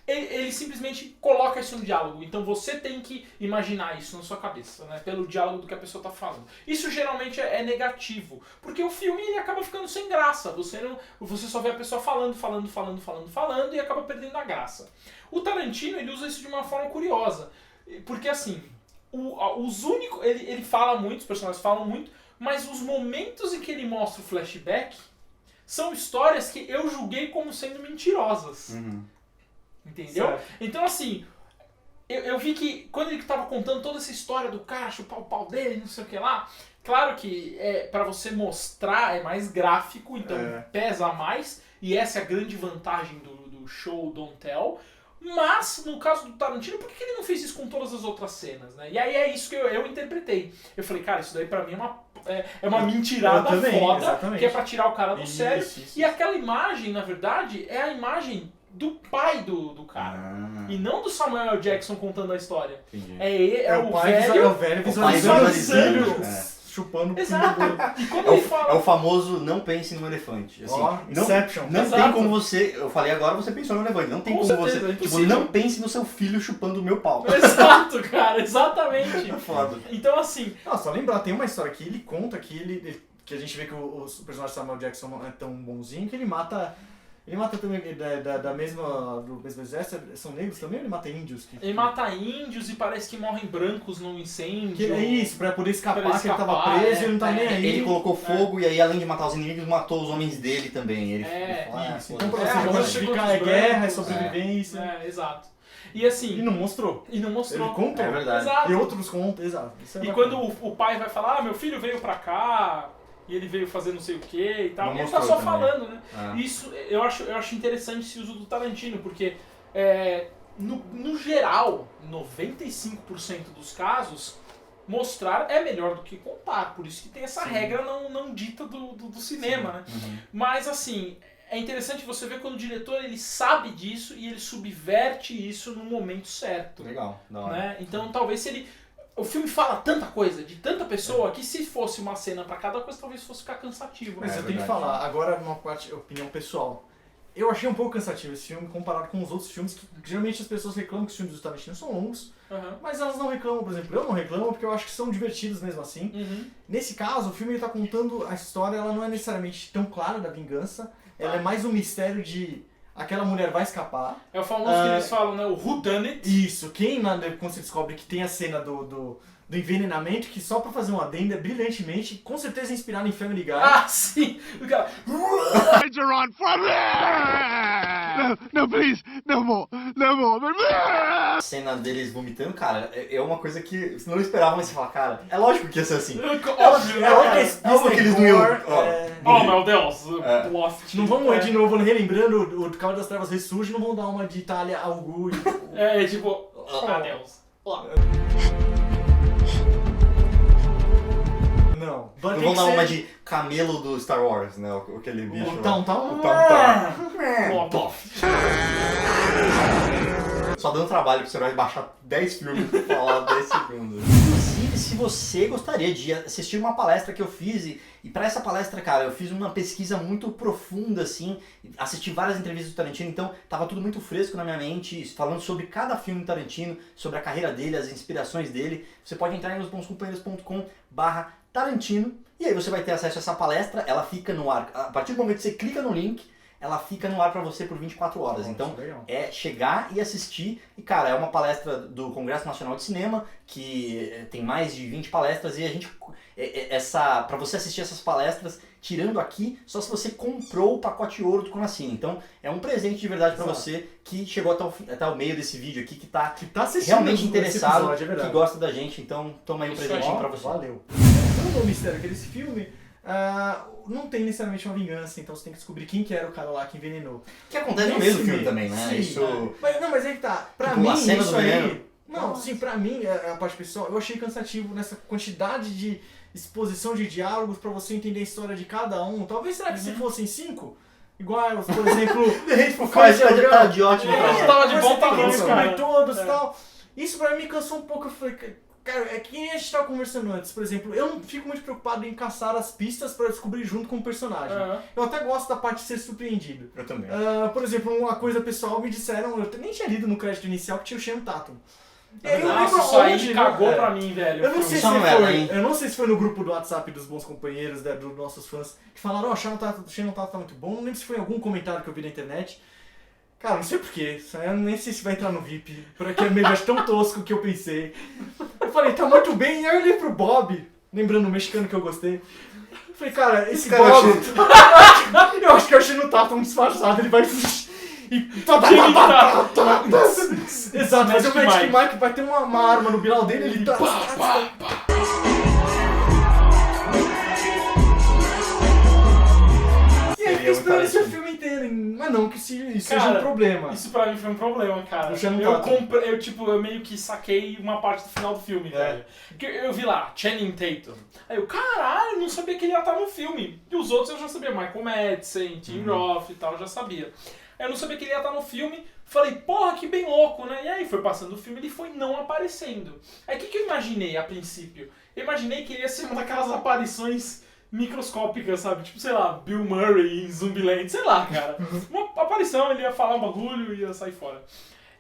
ele simplesmente coloca isso no diálogo. Então você tem que imaginar isso na sua cabeça, né? Pelo diálogo do que a pessoa está falando. Isso geralmente é negativo, porque o filme ele acaba ficando sem graça. Você só vê a pessoa falando e acaba perdendo a graça. O Tarantino ele usa isso de uma forma curiosa, porque assim, ele fala muito, os personagens falam muito, mas os momentos em que ele mostra o flashback são histórias que eu julguei como sendo mentirosas.
Uhum.
Entendeu?
Certo.
Então, assim, eu vi que quando ele tava contando toda essa história do cara chupar o pau dele, não sei o que lá, claro que pra você mostrar é mais gráfico, então pesa mais, e essa é a grande vantagem do show Don't Tell. Mas, no caso do Tarantino, por que ele não fez isso com todas as outras cenas, né? E aí é isso que eu interpretei. Eu falei, cara, isso daí pra mim é uma mentirada
Eu também,
foda,
exatamente.
que é pra tirar o cara do
Isso,
sério.
isso.
E aquela imagem, na verdade, é a imagem do pai do cara. E não do Samuel Jackson contando a história.
Entendi.
É o
pai
velho...
é o velho visualizando
visualizando.
o filho, chupando o
Exato.
filho dele.
E quando
É
ele
o
fala...
famoso não pense no elefante. Assim,
Ó,
não,
Inception.
não
Exato.
tem como você... Eu falei agora, você pensou no elefante. Não tem
Com
como
certeza, é
você... Tipo,
impossível.
não pense no seu filho chupando o meu pau.
Exato, cara, exatamente.
É foda.
Então, assim...
Não, só lembrar, tem uma história que ele conta que a gente vê que o personagem Samuel Jackson não é tão bonzinho que ele mata também do mesmo exército, são negros também ou ele mata índios?
Ele mata índios e parece que morrem brancos num incêndio.
Que é isso, pra poder escapar,
Pra ele
que ele tava
escapar,
preso e ele não tá nem aí.
Ele colocou fogo e aí, além de matar os inimigos, matou os homens dele também. Ele fala,
Isso,
pô,
então pra
É,
você
agora
justificar
chegou
é
dos
guerra, é
brancos,
sobrevivência.
Exato. E assim...
E não mostrou.
E não mostrou.
Ele contou.
É verdade.
Exato.
E outros contam, exato. Isso é
E
bacana.
quando o pai vai falar, meu filho veio pra cá, e ele veio fazer não sei o que e tal,
Não
e ele tá
mostrou
só
também.
falando, né?
Ah.
Isso, eu acho interessante esse uso do Tarantino, porque no geral, 95% dos casos, mostrar é melhor do que contar, por isso que tem essa regra não dita do cinema, né?
Uhum.
Mas assim, é interessante você ver quando o diretor ele sabe disso e ele subverte isso no momento certo.
Legal, da hora.
Né? Então talvez se ele... O filme fala tanta coisa, de tanta pessoa, que se fosse uma cena pra cada coisa, talvez fosse ficar cansativo.
Mas
É
eu tenho que
verdade.
falar, agora uma parte, opinião pessoal. Eu achei um pouco cansativo esse filme comparado com os outros filmes, que geralmente as pessoas reclamam que os filmes do Tarantino são longos,
Uhum.
mas elas não reclamam, por exemplo, eu não reclamo porque eu acho que são divertidos mesmo assim.
Uhum.
Nesse caso, o filme ele tá contando a história, ela não é necessariamente tão clara da vingança, ela é mais um mistério de aquela mulher vai escapar.
É o famoso que eles falam, né? O who done it.
Isso, quando você descobre que tem a cena do do envenenamento, que só pra fazer um adendo é brilhantemente, com certeza inspirado em Family Guy.
Ah, sim! O cara...
You're on fire! No, please, no more.
A cena deles vomitando, cara, é uma coisa que você não esperava, mas você fala, cara, é lógico que ia ser assim.
Óbvio, né,
É óbvio
cara?
que
É óbvio que eles não iam...
Oh, meu Deus!
É.
Loft.
Não vamos de novo relembrando o Cavaleiro das Trevas ressurge, não vão dar uma de Itália ao Gu e...
É, tipo... Adeus.
Não.
Não vão dar uma de camelo do Star Wars, né? Aquele bicho.
O Tam Tam?
O Tam Tam.
Ó,
Só dando trabalho pro você vai baixar 10 filmes pra falar 10 segundos. Inclusive, se você gostaria de assistir uma palestra que eu fiz, e pra essa palestra, cara, eu fiz uma pesquisa muito profunda, assim, assisti várias entrevistas do Tarantino, então tava tudo muito fresco na minha mente, falando sobre cada filme do Tarantino, sobre a carreira dele, as inspirações dele. Você pode entrar em nosbonscompanheiros.com/Tarantino, e aí você vai ter acesso a essa palestra, ela fica no ar. A partir do momento que você clica no link, ela fica no ar pra você por 24 horas. Então, é chegar e assistir. E, cara, é uma palestra do Congresso Nacional de Cinema, que tem mais de 20 palestras, e a gente... Pra você assistir essas palestras, tirando aqui, só se você comprou o pacote ouro do Conacine. Então, é um presente de verdade pra você que chegou até o meio desse vídeo aqui, que tá
assistindo
realmente
esse
interessado,
episódio, é verdade.
que gosta da gente. Então, toma aí um
Isso
presentinho
aí.
pra você.
Valeu. Todo o mistério que esse filme não tem necessariamente uma vingança, então você tem que descobrir quem que era o cara lá que envenenou.
Que acontece no
Nesse
meio do filme
meio,
também, né?
sim,
Isso...
Mas é que tá. Pra
Tipo,
mim,
a cena
isso
do
aí...
veneno.
Não, sim, pra mim, a parte pessoal, eu achei cansativo nessa quantidade de exposição de diálogos pra você entender a história de cada um. Talvez, será que se fossem 5? Igual, por exemplo...
O Faz tá de ótimo pra
É,
gente.
tava de
Você
bom
tem que
tamanho,
descobrir
cara.
todos e
É.
tal. Isso pra mim cansou um pouco. Eu falei, cara, é que nem a gente tava conversando antes. Por exemplo, eu não fico muito preocupado em caçar as pistas pra descobrir junto com o personagem. Eu até gosto da parte de ser surpreendido.
Eu também.
Por exemplo, uma coisa pessoal, me disseram, eu nem tinha lido no crédito inicial que tinha o Shannon Tatum. E aí eu
Nossa,
lembro
isso aí
onde,
cagou
né?
pra mim, velho.
Eu não, sei se
Só não era,
foi,
hein?
eu não sei se foi no grupo do WhatsApp dos bons companheiros, né, dos nossos fãs, que falaram, ó, o Shannon Tatum tá muito bom. Não lembro se foi em algum comentário que eu vi na internet. Cara, não sei porquê, eu nem sei se vai entrar no VIP, porque é meio tão tosco que eu pensei. Eu falei, tá muito bem, e aí eu olhei pro Bob, lembrando o mexicano que eu gostei. Eu falei, cara, esse
cara
Bob... eu acho que eu achei no Tatum disfarçado, ele vai... Exato, mas o Magic Mike vai ter uma arma no bilau dele, ele tá... E aí fiquei esperando esse filme inteiro, mas não que isso seja um problema.
Isso pra mim foi um problema, cara.
O Channing
Eu
Tatum.
comprei, eu meio que saquei uma parte do final do filme, velho. Porque eu vi lá, Channing Tatum. Aí eu, caralho, não sabia que ele ia estar no filme. E os outros eu já sabia, Michael Madsen, Tim Roth e tal, eu já sabia. Aí eu não sabia que ele ia estar no filme, falei, porra, que bem louco, né? E aí foi passando o filme, ele foi não aparecendo. Aí o que eu imaginei a princípio? Eu imaginei que ele ia ser uma daquelas aparições microscópicas, sabe? Tipo, sei lá, Bill Murray em Zumbiland, sei lá, cara. Uma aparição, ele ia falar um bagulho e ia sair fora.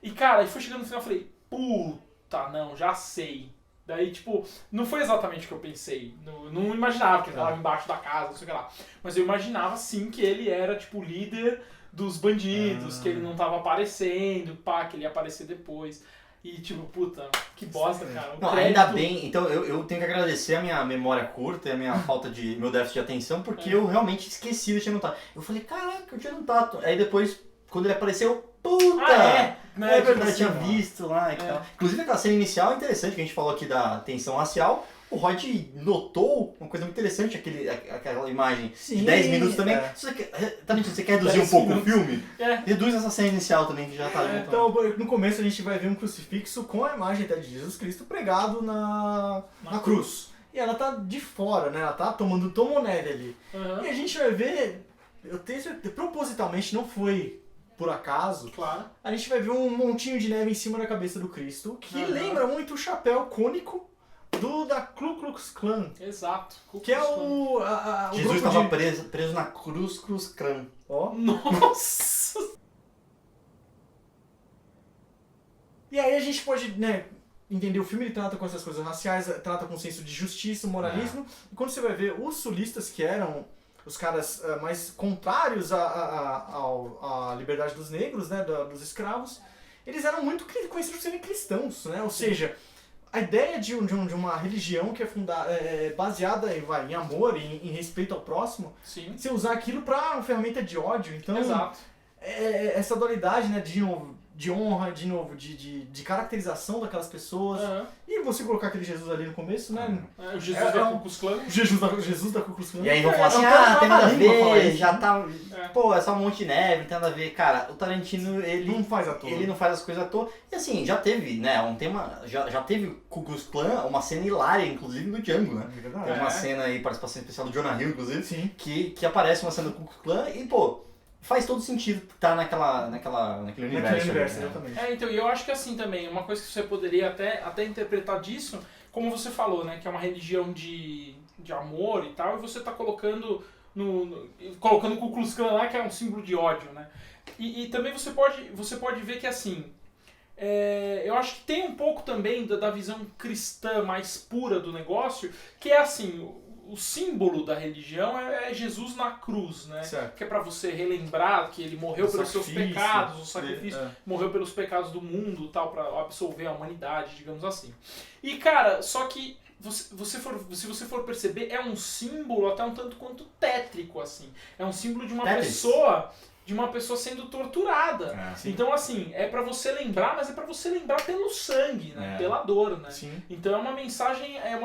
E, cara, aí foi chegando no final, eu falei, puta, não, já sei. Daí, tipo, não foi exatamente o que eu pensei. Não imaginava que ele tava embaixo da casa, não sei o que lá. Mas eu imaginava, sim, que ele era, tipo, o líder dos bandidos, que ele não tava aparecendo, pá, que ele ia aparecer depois. E tipo, puta, que bosta, cara.
Não, ainda bem, então eu tenho que agradecer a minha memória curta e a minha falta de meu déficit de atenção, porque eu realmente esqueci do Channing Tatum. Eu falei, caraca, o Channing Tatum. Aí depois, quando ele apareceu, puta!
Né?
É verdade, eu tinha
assim,
visto lá e tal. Inclusive aquela cena inicial é interessante, que a gente falou aqui da tensão racial. O Rod notou uma coisa muito interessante, aquela imagem de 10 minutos também. Você quer reduzir um pouco o filme? Reduz essa cena inicial também, que já tá ali.
Então, no começo a gente vai ver um crucifixo com a imagem até de Jesus Cristo pregado na cruz. E ela tá de fora, né? Ela tá tomou neve ali. E a gente vai ver, eu tenho certeza, propositalmente não foi por acaso,
claro.
A gente vai ver um montinho de neve em cima da cabeça do Cristo, que lembra muito o chapéu cônico da Ku Klux Klan.
Exato.
Que é o
Jesus estava preso na Cruz Klan.
Ó.
Nossa!
E aí a gente pode, né, entender, o filme ele trata com essas coisas raciais, trata com um senso de justiça, moralismo. E quando você vai ver os sulistas, que eram os caras mais contrários à liberdade dos negros, né, dos escravos, eles eram muito conhecidos por serem cristãos, né? Ou seja, a ideia de uma religião que é baseada em amor, em respeito ao próximo,
Sim.
você usar aquilo pra uma ferramenta de ódio. Então,
Exato.
essa dualidade, né, de novo, de honra, de novo, de caracterização daquelas pessoas.
Aham.
E você colocar aquele Jesus ali no começo, né?
O Jesus da Ku Klux Klan.
Jesus da Ku Klux Klan.
E aí vão falar assim,
É um cara
tem nada a
trava-língua falar
ver,
isso.
já tá...
É.
Pô, é só um monte de neve, não tem nada a ver. Cara, o Tarantino, ele
Não faz à toa.
não faz as coisas à toa. E assim, já teve, né, um tema... Já teve Ku Klux Klan, uma cena hilária, inclusive, no Django, né?
É verdade.
Tem uma cena aí, participação especial do Jonah Hill, inclusive,
Sim.
que aparece uma cena do Ku Klux Klan e, pô, faz todo sentido estar naquele universo.
Naquele universo,
ali, né?
exatamente.
Então, e eu acho que assim também, uma coisa que você poderia até interpretar disso, como você falou, né, que é uma religião de amor e tal, e você tá colocando colocando o Ku Klux Klan lá, que é um símbolo de ódio, né? E também você pode ver que assim, eu acho que tem um pouco também da visão cristã mais pura do negócio, que é assim, o símbolo da religião é Jesus na cruz, né?
Certo.
Que é pra você relembrar que ele morreu pelos seus
sacrifício
pecados, o sacrifício,
dele,
morreu pelos pecados do mundo, tal, para absolver a humanidade, digamos assim. E cara, só que se você for perceber, é um símbolo até um tanto quanto tétrico, assim. É um símbolo de uma pessoa sendo torturada. Então, assim, é pra você lembrar, mas é pra você lembrar pelo sangue, né? Pela dor, né?
Sim.
Então é uma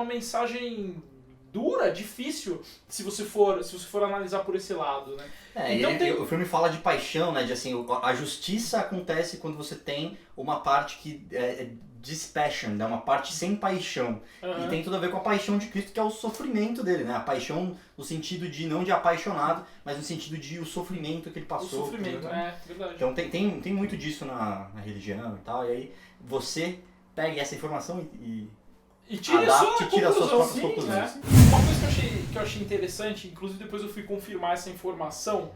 mensagem dura, difícil, se você for analisar por esse lado, né?
Então o filme fala de paixão, né? De assim, a justiça acontece quando você tem uma parte que é dispassion, né? Uma parte sem paixão.
Uhum.
E tem tudo a ver com a paixão de Cristo, que é o sofrimento dele, né? A paixão no sentido de não de apaixonado, mas no sentido de o sofrimento que ele
O
passou.
sofrimento, verdade.
Então tem muito disso na religião e tal. E aí você pega essa informação e
tira
tira as suas próprias
sim,
conclusões.
né? Uma coisa que eu achei interessante, inclusive depois eu fui confirmar essa informação,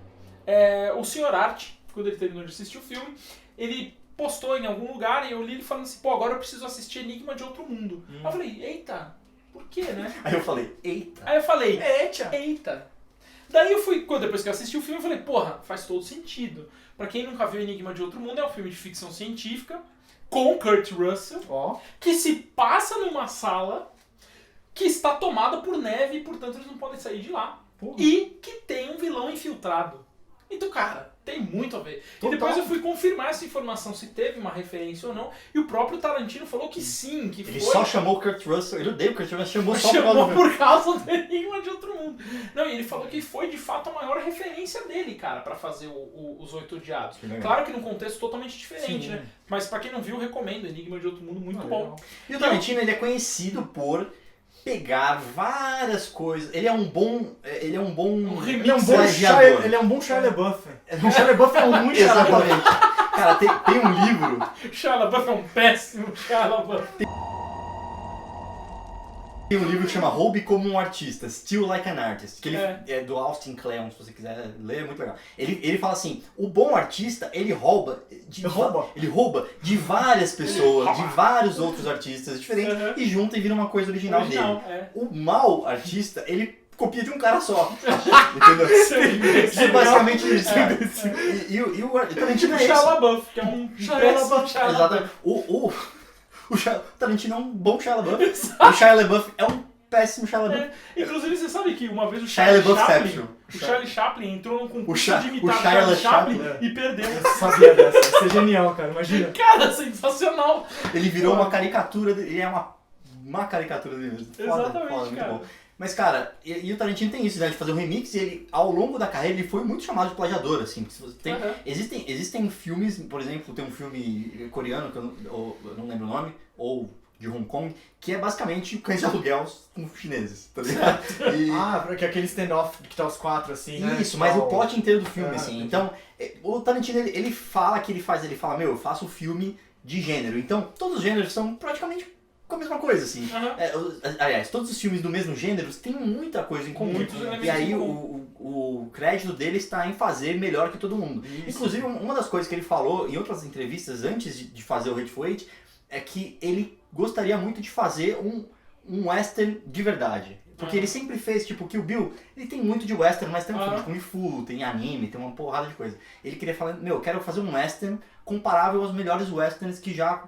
o Sr. Art, quando ele terminou de assistir o filme, ele postou em algum lugar e eu li ele falando assim, pô, agora eu preciso assistir Enigma de Outro Mundo. Aí eu falei, eita, por quê, né?
Aí eu falei, eita.
Aí eu falei, eita. Daí eu fui, depois que eu assisti o filme, eu falei, porra, faz todo sentido. Pra quem nunca viu Enigma de Outro Mundo, é um filme de ficção científica, com Kurt Russell, que se passa numa sala que está tomada por neve e, portanto, eles não podem sair de lá.
Porra.
E que tem um vilão infiltrado. Então, cara, tem muito a ver.
Total.
E depois eu fui confirmar essa informação, se teve uma referência ou não, e o próprio Tarantino falou que sim, que
Ele
foi...
só chamou o Kurt Russell, ele odeia o Kurt Russell, chamou só
chamou
do
por causa do Enigma de Outro Mundo. Não, e ele falou que foi de fato a maior referência dele, cara, pra fazer os Oito Odiados. Claro que num contexto totalmente diferente,
Sim.
né? Mas pra quem não viu, recomendo Enigma de Outro Mundo, muito bom.
Legal.
E o Tarantino, ele é conhecido por pegar várias coisas. Ele é um bom
Ele é um bom
plagiador.
Ele é um bom Shia LaBeouf. O Shia LaBeuf é um muito Shia LaBeuf.
Exatamente. Cara, tem um livro.
Shia LaBeouf é um péssimo Shia LaBeouf.
Tem um livro que chama Roube como um Artista, Steal Like an Artist, que ele é do Austin Kleon, se você quiser ler, é muito legal. Ele fala assim, o bom artista, ele rouba de várias pessoas, de vários outros artistas diferentes, e junta e vira uma coisa original dele. O mau artista, ele copia de um cara só. Entendeu? Isso é basicamente isso. E o Tarantino é
Shia
esse.
LaBeouf, que é um péssimo Shia LaBeouf.
Exatamente. O Tarantino é um bom Shia LaBeouf. O Shia LaBeouf é um péssimo Shia LaBeuf.
Inclusive, você sabe que uma vez o
Shia
Charlie
LaBeoufception.
Chaplin entrou num concurso
O
de imitar
Shia
Charlie
LaChaplin,
Chaplin e perdeu.
Eu sabia dessa. Isso é genial, cara. Imagina.
Cara, sensacional.
Ele virou uma caricatura, ele é uma caricatura dele mesmo.
Exatamente,
muito
cara.
bom. Mas, cara, e o Tarantino tem isso, né, de fazer um remix, e ele, ao longo da carreira, ele foi muito chamado de plagiador, assim. Existem filmes, por exemplo, tem um filme coreano, que eu não lembro o nome, ou de Hong Kong, que é basicamente Cães de Aluguel com chineses, tá ligado?
Porque aquele stand-off que tá os quatro, assim, né?
Isso, mas o plot inteiro do filme, assim.
entendi.
Então, o Tarantino, ele fala, eu faço um filme de gênero. Então, todos os gêneros são praticamente a mesma coisa, assim. Aliás, todos os filmes do mesmo gênero têm muita coisa em comum.
Muitos elementos
E aí
em comum.
o crédito dele está em fazer melhor que todo mundo.
Isso.
Inclusive, uma das coisas que ele falou em outras entrevistas antes de fazer o Hateful Eight é que ele gostaria muito de fazer um western de verdade. Porque ele sempre fez, tipo, Kill Bill, ele tem muito de western, mas tem um filme de Kung Fu, tem anime, tem uma porrada de coisa. Ele queria falar, eu quero fazer um western comparável aos melhores westerns que já,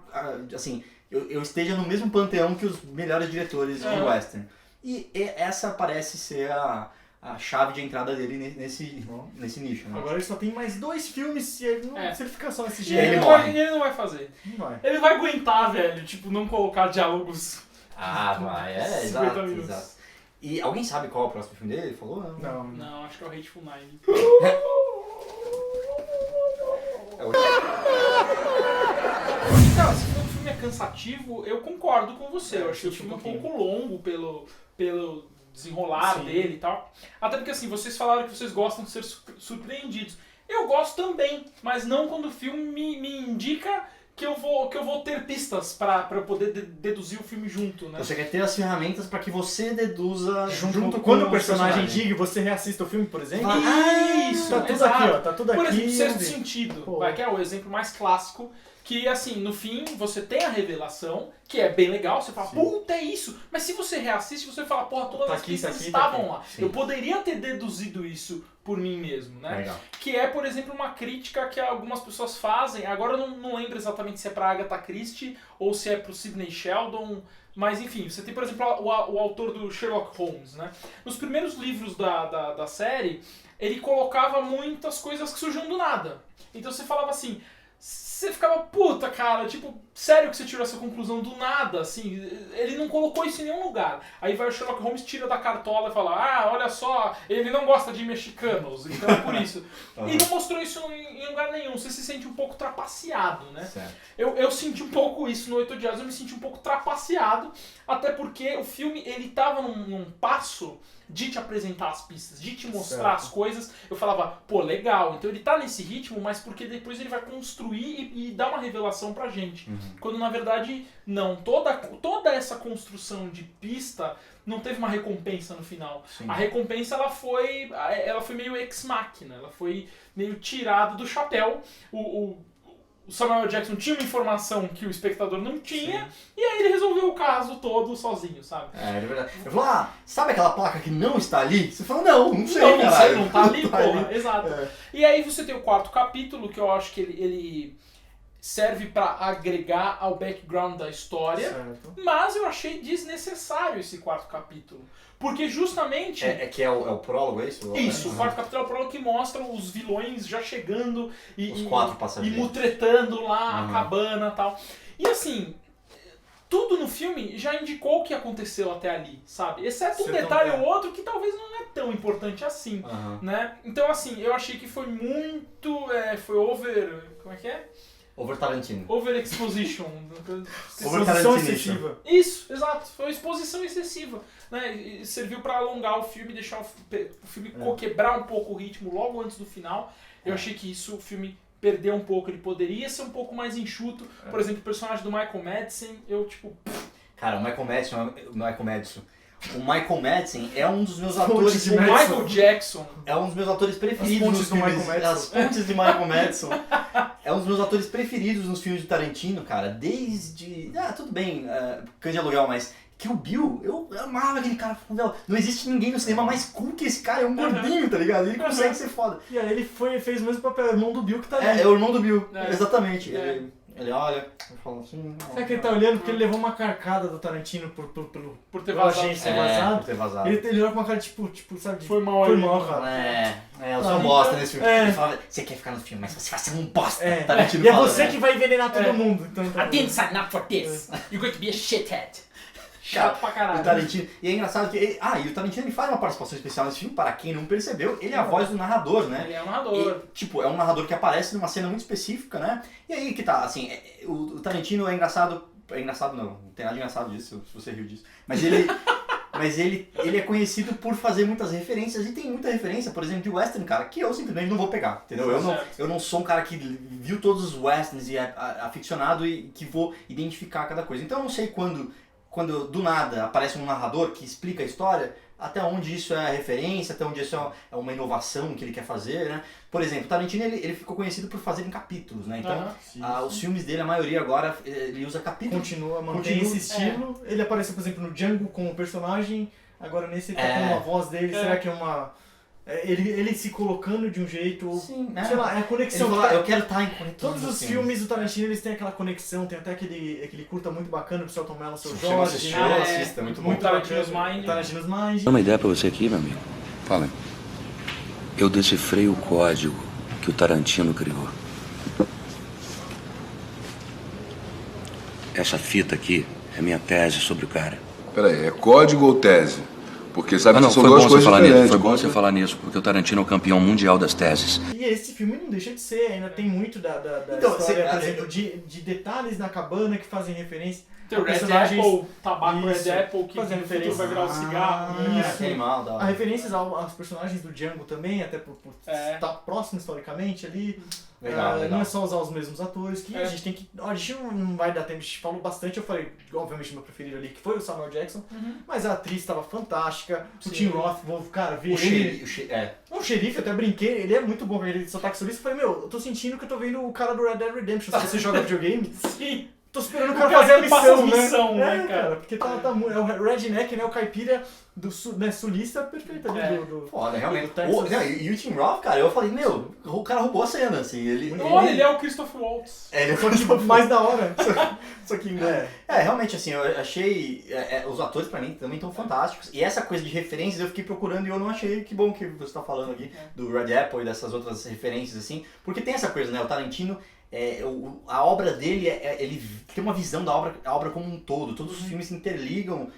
assim, eu esteja no mesmo panteão que os melhores diretores de western. E essa parece ser a chave de entrada dele nesse nicho, né?
Agora ele só tem mais 2 filmes se ele, não, se ele ficar só nesse
E
jeito.
ele não vai fazer.
Não vai.
Ele vai aguentar, velho, tipo, não colocar diálogos.
Vai,
50 minutos.
exato. E alguém sabe qual é o próximo filme dele? Ele falou? Não.
Não, acho que é o Hateful Nine. Cara, se o filme é cansativo, eu concordo com você. Eu achei o filme um pouco longo pelo desenrolar dele e tal. Até porque assim, vocês falaram que vocês gostam de ser surpreendidos. Eu gosto também, mas não quando o filme me indica que eu vou ter pistas pra eu poder deduzir o filme junto, né?
Você quer ter as ferramentas pra que você deduza
Junto
com
quando o personagem diga e você reassista o filme, por exemplo.
Isso,
Tá tudo
exato.
aqui, ó. Tá tudo aqui.
Por exemplo, Sexto
onde?
Sentido,
Pô.
que é o exemplo mais clássico, que assim, no fim, você tem a revelação, que é bem legal, você fala, puta, é isso. Mas se você reassiste, você fala, porra, todas
Tá
as
aqui,
pistas
tá aqui,
estavam
tá aqui.
lá.
Sim.
Eu poderia ter deduzido isso por mim mesmo, né?
Legal.
Que é, por exemplo, uma crítica que algumas pessoas fazem. Agora eu não lembro exatamente se é pra Agatha Christie ou se é pro Sidney Sheldon. Mas enfim, você tem, por exemplo, o autor do Sherlock Holmes, né? Nos primeiros livros da série, ele colocava muitas coisas que surgiam do nada. Então você falava assim, você ficava, puta, cara, tipo, sério que você tirou essa conclusão do nada, assim, ele não colocou isso em nenhum lugar. Aí vai o Sherlock Holmes, tira da cartola e fala, olha só, ele não gosta de mexicanos, então é por isso. E não mostrou isso em lugar nenhum, você se sente um pouco trapaceado, né?
Certo.
Eu senti um pouco isso no 8 Odiados, eu me senti um pouco trapaceado, até porque o filme, ele tava num passo de te apresentar as pistas, de te mostrar as coisas. Eu falava, pô, legal, então ele tá nesse ritmo, mas porque depois ele vai construir e dar uma revelação pra gente. Quando na verdade, não. Toda essa construção de pista não teve uma recompensa no final.
Sim.
A recompensa ela foi meio ex machina, ela foi meio tirada do chapéu. O Samuel Jackson tinha uma informação que o espectador não tinha, e aí ele resolveu o caso todo sozinho, sabe?
É verdade. Eu falo, sabe aquela placa que não está ali? Você fala, não sei,
Não
caralho.
sei, não tá ali,
Não tá
porra.
ali.
Exato.
É.
E aí você tem o 4º capítulo, que eu acho que ele serve pra agregar ao background da história,
Certo.
mas eu achei desnecessário esse 4º capítulo. Porque justamente...
Que é o prólogo, é isso?
Isso, o 4º capítulo é o prólogo que mostra os vilões já chegando
Os 4 passageiros.
e mutretando lá
Uhum.
a cabana e tal. E assim, tudo no filme já indicou o que aconteceu até ali, sabe? Exceto um detalhe ou outro que talvez não é tão importante assim, né? Então assim, eu achei que foi muito... foi over... Como é que é?
Over Tarantino.
Over exposition.
Exposição excessiva.
Isso, exato. Foi uma exposição excessiva. Né? E serviu pra alongar o filme, deixar o filme quebrar um pouco o ritmo logo antes do final. Eu achei que isso, o filme perdeu um pouco. Ele poderia ser um pouco mais enxuto. Por exemplo, o personagem do Michael Madsen, eu tipo...
Cara, o Michael Madsen é um dos meus atores...
de
O Michael Jackson.
É um dos meus atores preferidos
As pontes
nos
do
filmes.
Michael Madsen.
As pontes de Michael Madsen. É um dos meus atores preferidos nos filmes de Tarantino, cara. Desde... tudo bem, Cães de Aluguel, mas... Kill Bill, eu amava aquele cara. Não existe ninguém no cinema mais cool que esse cara. É um gordinho, tá ligado? Ele consegue ser foda.
E aí ele fez o mesmo papel, o irmão do Bill que tá ali.
É o irmão do Bill,
É.
exatamente.
É.
Ele olha, eu falo assim...
Será que ele tá olhando porque ele levou uma carcada do Tarantino por
Por ter
pela
vazado.
agência
por
vazado?
ter vazado.
Ele olhou com uma cara tipo, sabe? de-
Foi mal
Foi
aí.
mal, cara.
Eu sou um bosta nesse filme.
É.
Ele fala, você quer ficar no filme, mas você vai ser um bosta.
É.
Tarantino
E é
fala,
você
né?
que vai envenenar todo mundo. Então, tá
I didn't sign up for this. You're going to be a shithead. Chato pra
O
caralho.
Tarantino. E é engraçado que e o Tarantino ele faz uma participação especial nesse filme, para quem não percebeu, ele é a voz do narrador, né?
Ele é um narrador.
E, tipo, é um narrador que aparece numa cena muito específica, né? E aí que tá, assim, o Tarantino é engraçado. É engraçado não tem nada de engraçado disso, se você riu disso. Mas ele é conhecido por fazer muitas referências, e tem muita referência, por exemplo, de western, cara, que eu simplesmente não vou pegar, entendeu? Eu não sou um cara que viu todos os westerns e é aficionado e que vou identificar cada coisa. Então eu não sei quando do nada aparece um narrador que explica a história, até onde isso é referência, até onde isso é uma inovação que ele quer fazer, né? Por exemplo, o Tarantino ele ficou conhecido por fazer em capítulos, né? Então, os filmes dele, a maioria agora, ele usa capítulos.
Mantém esse estilo. Ele apareceu, por exemplo, no Django como personagem, agora nesse ele tá com uma voz dele. Será que é uma Ele se colocando de um jeito,
Sim,
sei lá, é a
Ele
conexão.
fala, eu quero estar em conexão.
Todos os filmes do Tarantino, eles têm aquela conexão, tem até aquele curta muito bacana do Celton Mello, seu Jorge.
Eu assisto, é muito bom.
Tarantino's
bacana.
Mind.
Tarantino's Mind.
Dá uma ideia pra você aqui, meu amigo.
Fala.
Eu decifrei o código que o Tarantino criou. Essa fita aqui é minha tese sobre o cara.
Peraí, é código ou tese? Porque sabe
Não,
que são
foi
duas
bom você
coisas
falar nisso.
diferentes.
Foi bom você falar nisso, porque o Tarantino é o campeão mundial das teses.
E esse filme não deixa de ser, ainda tem muito da
Então,
história, por
você-
exemplo, de detalhes na cabana que fazem referência
Tem o
a
Red
personagens.
Apple, tabaco
Isso,
Red Apple, que no
fazendo
futuro
referência.
vai virar o cigarro.
Isso.
Que animal, da
Há
hora.
referências aos personagens do Django também, até por
É.
estar próximo historicamente ali.
Legal, legal.
Não é só usar os mesmos atores, que
É.
a gente tem que. A gente não vai dar tempo, a gente falou bastante, eu falei, obviamente, meu preferido ali, que foi o Samuel Jackson, mas a atriz estava fantástica, o
Sim.
Tim Roth, cara, ver
O
ele.
é.
O xerife, eu até brinquei, ele é muito bom com aquele sotaque sulista. Eu falei, eu tô sentindo que eu tô vendo o cara do Red Dead Redemption. Se você joga videogame,
Sim.
tô esperando o
O
cara
cara
fazer a
que passa
missão,
as missão, né,
É,
cara?
porque tá é o redneck, né? O caipira do sulista perfeito ali
É.
do.
Foda, realmente.
do Texas.
E o Tim Roth, cara, eu falei, o cara roubou a cena, assim.
Olha, ele é o Christoph Waltz.
Ele
Só que mais da hora.
Só que realmente, assim, eu achei. Os atores pra mim também estão fantásticos. E essa coisa de referências eu fiquei procurando e eu não achei. Que bom que você tá falando aqui do Red Apple e dessas outras referências, assim. Porque tem essa coisa, né? O Tarantino, a obra dele, ele tem uma visão da obra como um todo. Todos os filmes se interligam,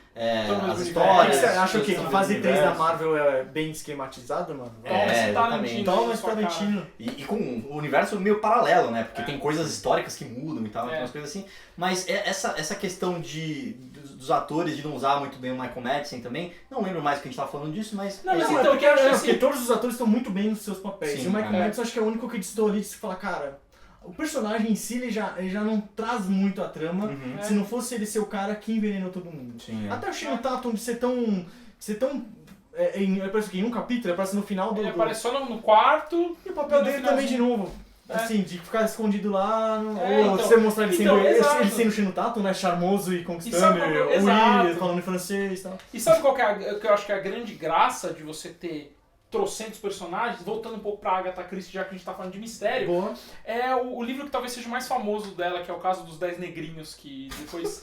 Todo
as
mundo
histórias.
Você acha que a
todos
fase
os
3 da
universos.
Marvel é bem esquematizada, mano?
Toma esse
exatamente.
Tarantino.
Toma
na
esse
sua cara.
Tarantino.
E com o universo meio paralelo, né? Porque tem coisas históricas que mudam e tal,
É.
umas coisas assim. Mas essa questão dos atores de não usar muito bem o Michael Madsen também, não lembro mais que a gente tava falando disso, mas...
Não, mas
esse-
então, porque eu acho
Porque
assim...
todos os atores estão muito bem nos seus papéis.
Sim,
e o Michael
é.
Madsen acho que é o único que destoou ali de se falar, cara, o personagem em si ele já não traz muito a trama.
Uhum.
Se não fosse ele ser o cara que envenenou todo mundo.
Sim, é.
Até o Shane Tatum de ser tão. Ele aparece aqui em um capítulo, ele aparece no final do.
Ele aparece só no quarto.
E o papel
no
dele também de
finalzinho.
novo. Assim, de ficar escondido lá, ou
então.
você mostrar ele
Então,
sendo,
exato.
ele sendo Shane Tatum, né, charmoso e
E
conquistando,
sabe qual que é-
o
exato.
Will falando em francês e tal.
E sabe qual que é que eu acho que é a grande graça de você ter trocentos personagens? Voltando um pouco pra Agatha Christie, já que a gente tá falando de mistério.
Boa.
É o livro que talvez seja o mais famoso dela, que é o caso dos 10 negrinhos, que depois...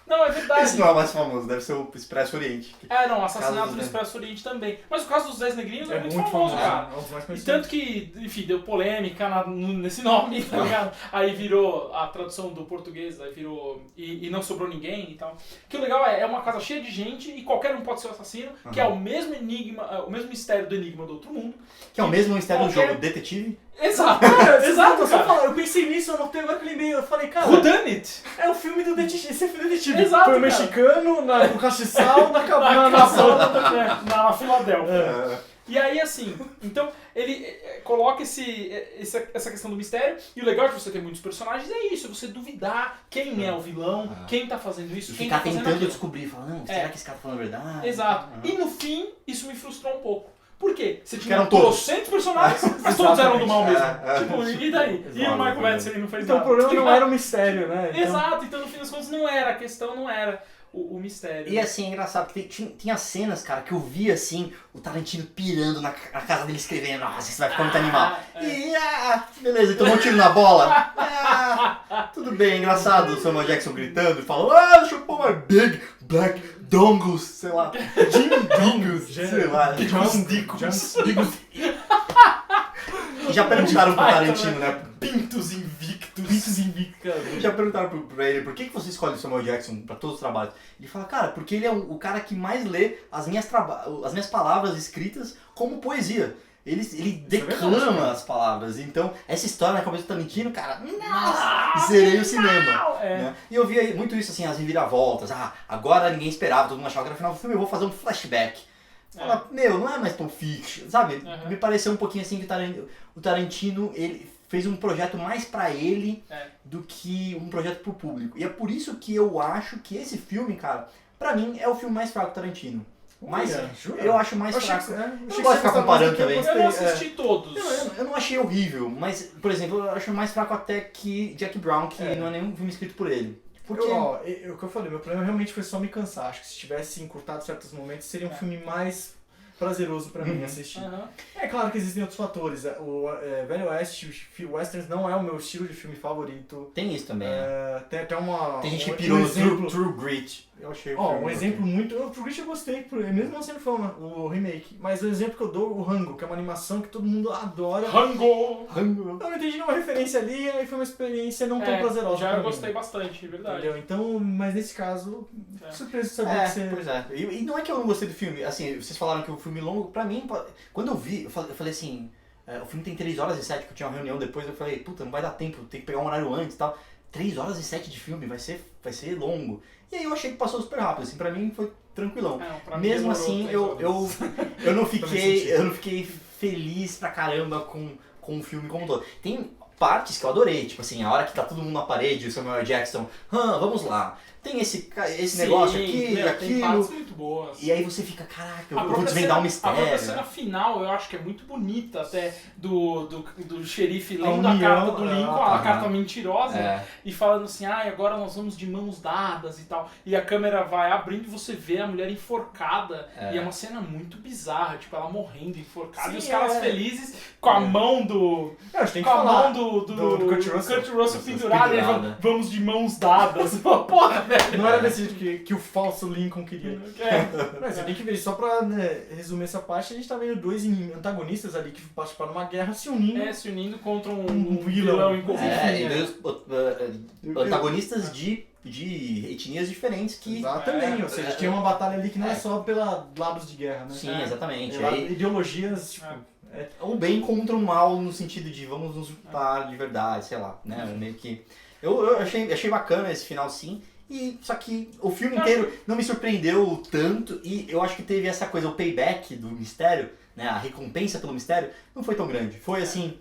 Não, é verdade.
Esse não é o mais famoso, deve ser o Expresso Oriente.
Não,
Caso
Assassinato
dos
do
10.
Expresso Oriente também. Mas o caso dos 10 negrinhos é,
É
muito
muito
famoso,
famoso,
cara.
é um dos mais
E
conhecidos.
tanto que, enfim, deu polêmica nesse nome, tá ligado? Aí virou a tradução do português, aí virou e não sobrou ninguém e tal. Que o legal é uma casa cheia de gente e qualquer um pode ser o assassino, que é o mesmo enigma, o mesmo mistério do Enigma do Outro Mundo.
Que é o mesmo mistério do
Qualquer-
jogo, Detetive.
Exato, exato, cara.
Eu pensei nisso, eu anotei agora que eu lembrei, eu falei, cara,
Who done it?
é o filme do detetive, esse é o filme do detetive.
Exato,
Foi o
cara.
mexicano, com castiçal, na cabana, na sala.
Na Filadélfia.
É.
E aí, assim, então ele coloca essa questão do mistério, e o legal de você ter muitos personagens é isso, você duvidar quem é o vilão, quem tá fazendo isso,
E
quem
ficar
tá fazendo
tentando
aquilo.
descobrir, falar, não, será que esse cara tá falando a verdade?
Exato.
Uhum.
E no fim, isso me frustrou um pouco. Por quê? Você
Porque
tinha
eram todos.
300 personagens, mas todos eram do mal mesmo.
É, é.
Tipo, e daí? E o Michael Madsen não fez
Então o
nada.
problema não
Tipo,
era o mistério, né? Então,
Exato, então no fim das contas não era, a questão não era o mistério.
E assim, é engraçado, porque tinha cenas, cara, que eu via assim, o Tarantino pirando na casa dele escrevendo, nossa, isso vai ficar muito animal. E, beleza, tomou um tiro na bola. Tudo bem, é engraçado o Samuel Jackson gritando e falando, chupou my big black dongles, sei lá. Dingos, sei lá. Dingos. E já perguntaram pro Tarantino, né?
Pintos invictos.
Pintos invictos, cara.
Já perguntaram pra ele por que você escolhe o Samuel Jackson pra todos os trabalhos. Ele fala, cara, porque ele é o cara que mais lê as minhas palavras escritas como poesia. Ele declama
verdade,
as palavras. Então, essa história na cabeça do Tarantino, cara, zerei o cinema.
É.
Né? E eu via muito isso, assim, as reviravoltas. Agora ninguém esperava, todo mundo achava que era o final do filme, eu vou fazer um flashback. Fala, não é mais Pulp Fiction, sabe?
Uhum.
Me pareceu um pouquinho assim que o Tarantino, ele fez um projeto mais pra ele do que um projeto pro público. E é por isso que eu acho que esse filme, cara, pra mim é o filme mais fraco do Tarantino. Mas
jura?
eu acho mais
Eu achei
fraco.
que- eu
Eu
achei
gosto
que
de
você
ficar
gostava
comparando
mais do que eu
também.
Eu não
gostei,
assisti todos.
Eu não achei horrível, mas, por exemplo, eu acho mais fraco até que Jack Brown, que não é nenhum filme escrito por ele. Porque...
O que eu falei, meu problema realmente foi só me cansar. Acho que se tivesse encurtado certos momentos, seria um filme mais... prazeroso pra mim assistir.
Aham.
É claro que existem outros fatores. O Velho Oeste, westerns não é o meu estilo de filme favorito.
Tem isso também,
Tem até uma...
Tem gente que
um
pirou no
exemplo.
True Grit. Eu achei o
Ó,
filme
um exemplo muito... O True Grit eu gostei, mesmo não sendo fã, o remake. Mas o exemplo que eu dou, o Rango, que é uma animação que todo mundo adora.
Rango!
Rango.
Eu não entendi nenhuma referência ali, aí foi uma experiência não tão prazerosa
Já
pra
eu
mim.
gostei bastante, é verdade.
Entendeu? Então, mas nesse caso, surpreso de saber que você...
Pois é. E não é que eu não gostei do filme, assim, vocês falaram que o filme longo, pra mim, quando eu vi, eu falei assim, o filme tem 3 horas e 7, que eu tinha uma reunião depois, eu falei, puta, não vai dar tempo, tem que pegar um horário antes e tal. 3 horas e 7 de filme, vai ser longo. E aí eu achei que passou super rápido, assim, pra mim foi tranquilão.
Pra mim
Mesmo
demorou
assim,
3 horas.
eu não fiquei feliz pra caramba com o filme como um todo. Tem partes que eu adorei, tipo assim, a hora que tá todo mundo na parede, o Samuel Jackson, vamos lá. Tem esse negócio aqui,
meu, tem partes
aquilo.
muito boas.
E aí você fica, caraca, eu vou
própria
desvendar um
A
mistério.
própria cena final eu acho que é muito bonita, até do xerife lendo a
união,
carta do Lincoln, a
aham.
carta mentirosa,
É.
e falando assim, agora nós vamos de mãos dadas e tal. E a câmera vai abrindo e você vê a mulher enforcada. E é uma cena muito bizarra, tipo, ela morrendo enforcada.
Sim,
e os caras felizes com a mão do...
a gente tem que
Com a
falar
mão do
Kurt Russell.
pendurado, e ele
pendurada.
vamos de mãos dadas. Porra, velho.
Não era desse jeito que o falso Lincoln queria.
É.
Mas você tem que ver, só pra resumir essa parte, a gente tá vendo 2 antagonistas ali que participaram de uma guerra se unindo.
Se unindo contra um
Um
vilão
vilão.
incorrigível.
E dois antagonistas de etnias diferentes que...
Exatamente, ou seja, tinha uma batalha ali que não é só pela lados de guerra, né?
Sim, exatamente.
Pela
Aí,
ideologias, tipo...
o bem contra o mal no sentido de vamos nos lutar de verdade, sei lá, né? Meio que... Eu achei bacana esse final, sim. Só que o filme inteiro não me surpreendeu tanto e eu acho que teve essa coisa, o payback do mistério, né, a recompensa pelo mistério, não foi tão grande. Foi assim,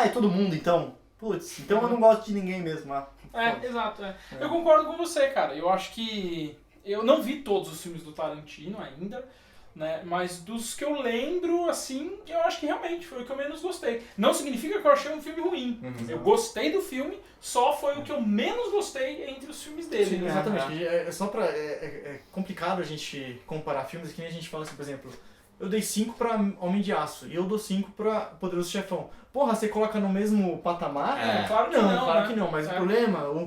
é todo mundo então, putz, então eu não gosto de ninguém mesmo.
Exato. Eu concordo com você, cara. Eu acho que... Eu não vi todos os filmes do Tarantino ainda, né? Mas dos que eu lembro, assim, eu acho que realmente foi o que eu menos gostei. Não significa que eu achei um filme ruim. Eu gostei do filme, só foi o que eu menos gostei entre os filmes dele.
Sim,
né?
exatamente. É complicado a gente comparar filmes, que nem a gente fala assim, por exemplo, eu dei 5 pra Homem de Aço e eu dou 5 pra Poderoso Chefão. Porra, você coloca no mesmo patamar?
Claro que não,
claro
né?
que não, mas o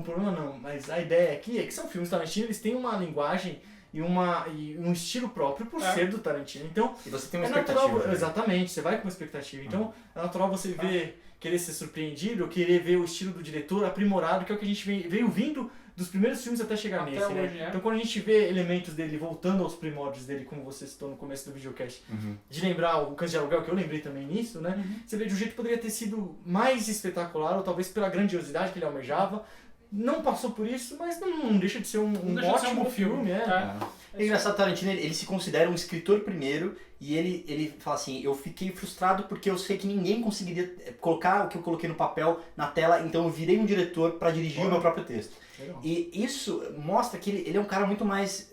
problema não, mas a ideia aqui é que são filmes Tarantino, eles têm uma linguagem e um estilo próprio por ser do Tarantino. Então,
E você tem uma
natural,
expectativa. Né?
exatamente, você vai com uma expectativa. Então, é natural você querer ser surpreendido, querer ver o estilo do diretor aprimorado, que é o que a gente veio vindo dos primeiros filmes até chegar
Até
nesse,
hoje,
né?
é.
Então quando a gente vê elementos dele voltando aos primórdios dele, como você citou no começo do videocast, de lembrar o Cães de Aluguel, que eu lembrei também nisso, né? Você vê de um jeito que poderia ter sido mais espetacular, ou talvez pela grandiosidade que ele almejava. Não passou por isso, mas não deixa de ser um
deixa de ser um
ótimo
bom filme.
filme,
É engraçado, Tarantino, ele se considera um escritor primeiro e ele fala assim, eu fiquei frustrado porque eu sei que ninguém conseguiria colocar o que eu coloquei no papel na tela, então eu virei um diretor para dirigir o meu próprio texto.
Legal.
E isso mostra que ele é um cara muito mais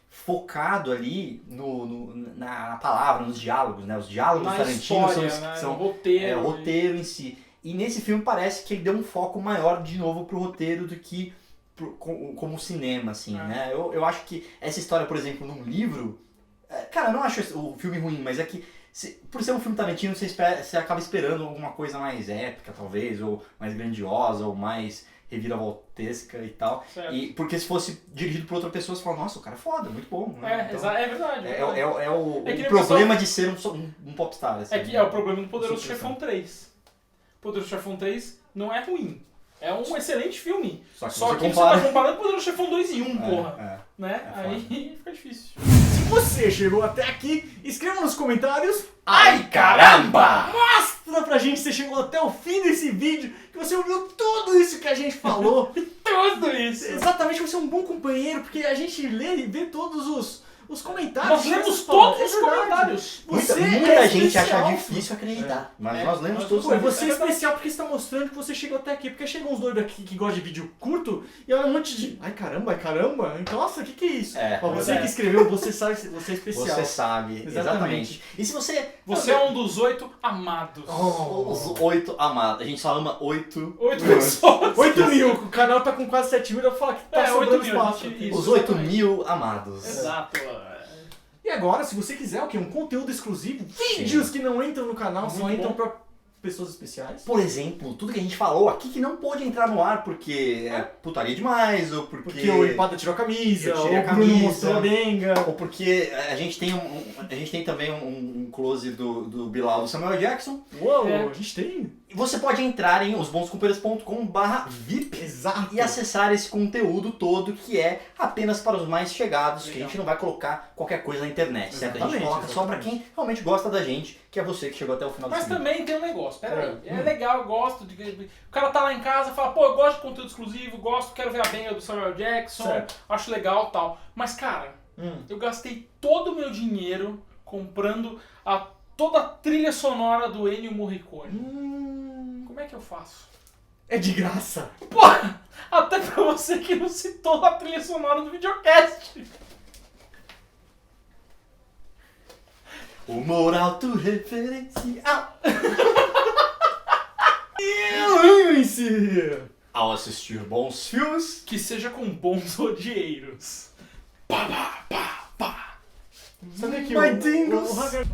focado ali na palavra, nos diálogos, né? Os diálogos do
Na
Tarantino
história,
são
no roteiro.
o roteiro em si. E nesse filme parece que ele deu um foco maior de novo pro roteiro do que como cinema, assim, né? Eu acho que essa história, por exemplo, num livro... Cara, eu não acho o filme ruim, mas é que por ser um filme Tarantino, você acaba esperando alguma coisa mais épica, talvez, ou mais grandiosa, ou mais reviravoltesca e tal. E porque se fosse dirigido por outra pessoa, você fala, nossa, o cara é foda, muito bom. Né? Então,
É verdade.
é o
É que nem
problema de ser um popstar. Assim,
É que é o problema do Poderoso
Sucessão.
Chefão 3. Poderoso Chefão 3 não é ruim. É um excelente filme.
Só que
Só
você
que
compara-
você tá comparando com Poderoso Chefão 2 e 1, porra.
É.
Né?
foda.
Aí fica difícil.
Se você chegou até aqui, escreva nos comentários.
Ai, caramba!
Mostra pra gente que você chegou até o fim desse vídeo, que você ouviu tudo isso que a gente falou.
Tudo isso.
Exatamente, você é um bom companheiro, porque a gente lê e vê todos os comentários.
Nós
que
lemos
vocês falam.
todos os
É verdade.
comentários.
Você
Muita
é
gente
especial.
acha difícil acreditar, mas nós lemos
Mas
todos.
Pô, e você é especial porque está mostrando que você chegou até aqui. Porque chegam uns doidos aqui que gostam de vídeo curto e olha um monte de... Ai caramba. Então, nossa, o que é isso? Ó, você que escreveu, você sabe, você é especial.
Você sabe, exatamente. E se você...
Você é um dos 8 amados.
Os 8 amados. A gente só ama 8.
8 pessoas.
8 mil, o canal tá com quase 7 mil, eu falo que tá
8
sobrando
mil,
espaço.
gente, isso.
Os 8 mil amados.
Exato.
E agora, se você quiser, o quê? Um conteúdo exclusivo, vídeos que não entram no canal, só
Muito
entram
bom.
pra pessoas especiais.
Por exemplo, tudo que a gente falou aqui que não pode entrar no ar porque é putaria demais, ou
Porque o Empada tirou a camisa,
Eu
ou
tirei a
o Bruno
camisa.
mostrou a benga.
ou porque a gente tem também um close do Bilal do Samuel Jackson.
Uou,
É.
a gente tem.
E você pode entrar em osbonscompanheiros.com/VIP
Exato.
e acessar esse conteúdo todo que é apenas para os mais chegados, que a
Legal.
gente não vai colocar qualquer coisa na internet, certo? A gente
Exatamente,
coloca só para
exatamente.
quem realmente gosta da gente, que é você que chegou até o final
Mas
desse vídeo.
também tem um negócio, peraí.
É.
É legal, eu gosto de. O cara tá lá em casa e fala, pô, eu gosto de conteúdo exclusivo, gosto, quero ver a benga do Samuel Jackson,
Certo.
acho legal e tal. Mas, cara, eu gastei todo o meu dinheiro comprando toda a trilha sonora do Ennio Morricone. Como é que eu faço?
É de graça.
Porra! Até pra você que não citou a trilha sonora do videocast.
Humor autorreferencial.
Lembre-se!
Ao assistir bons filmes,
Que seja com bons odieiros. Pá, pá, pá, pá.
Sabe que
My
o
dingles.
Hagar...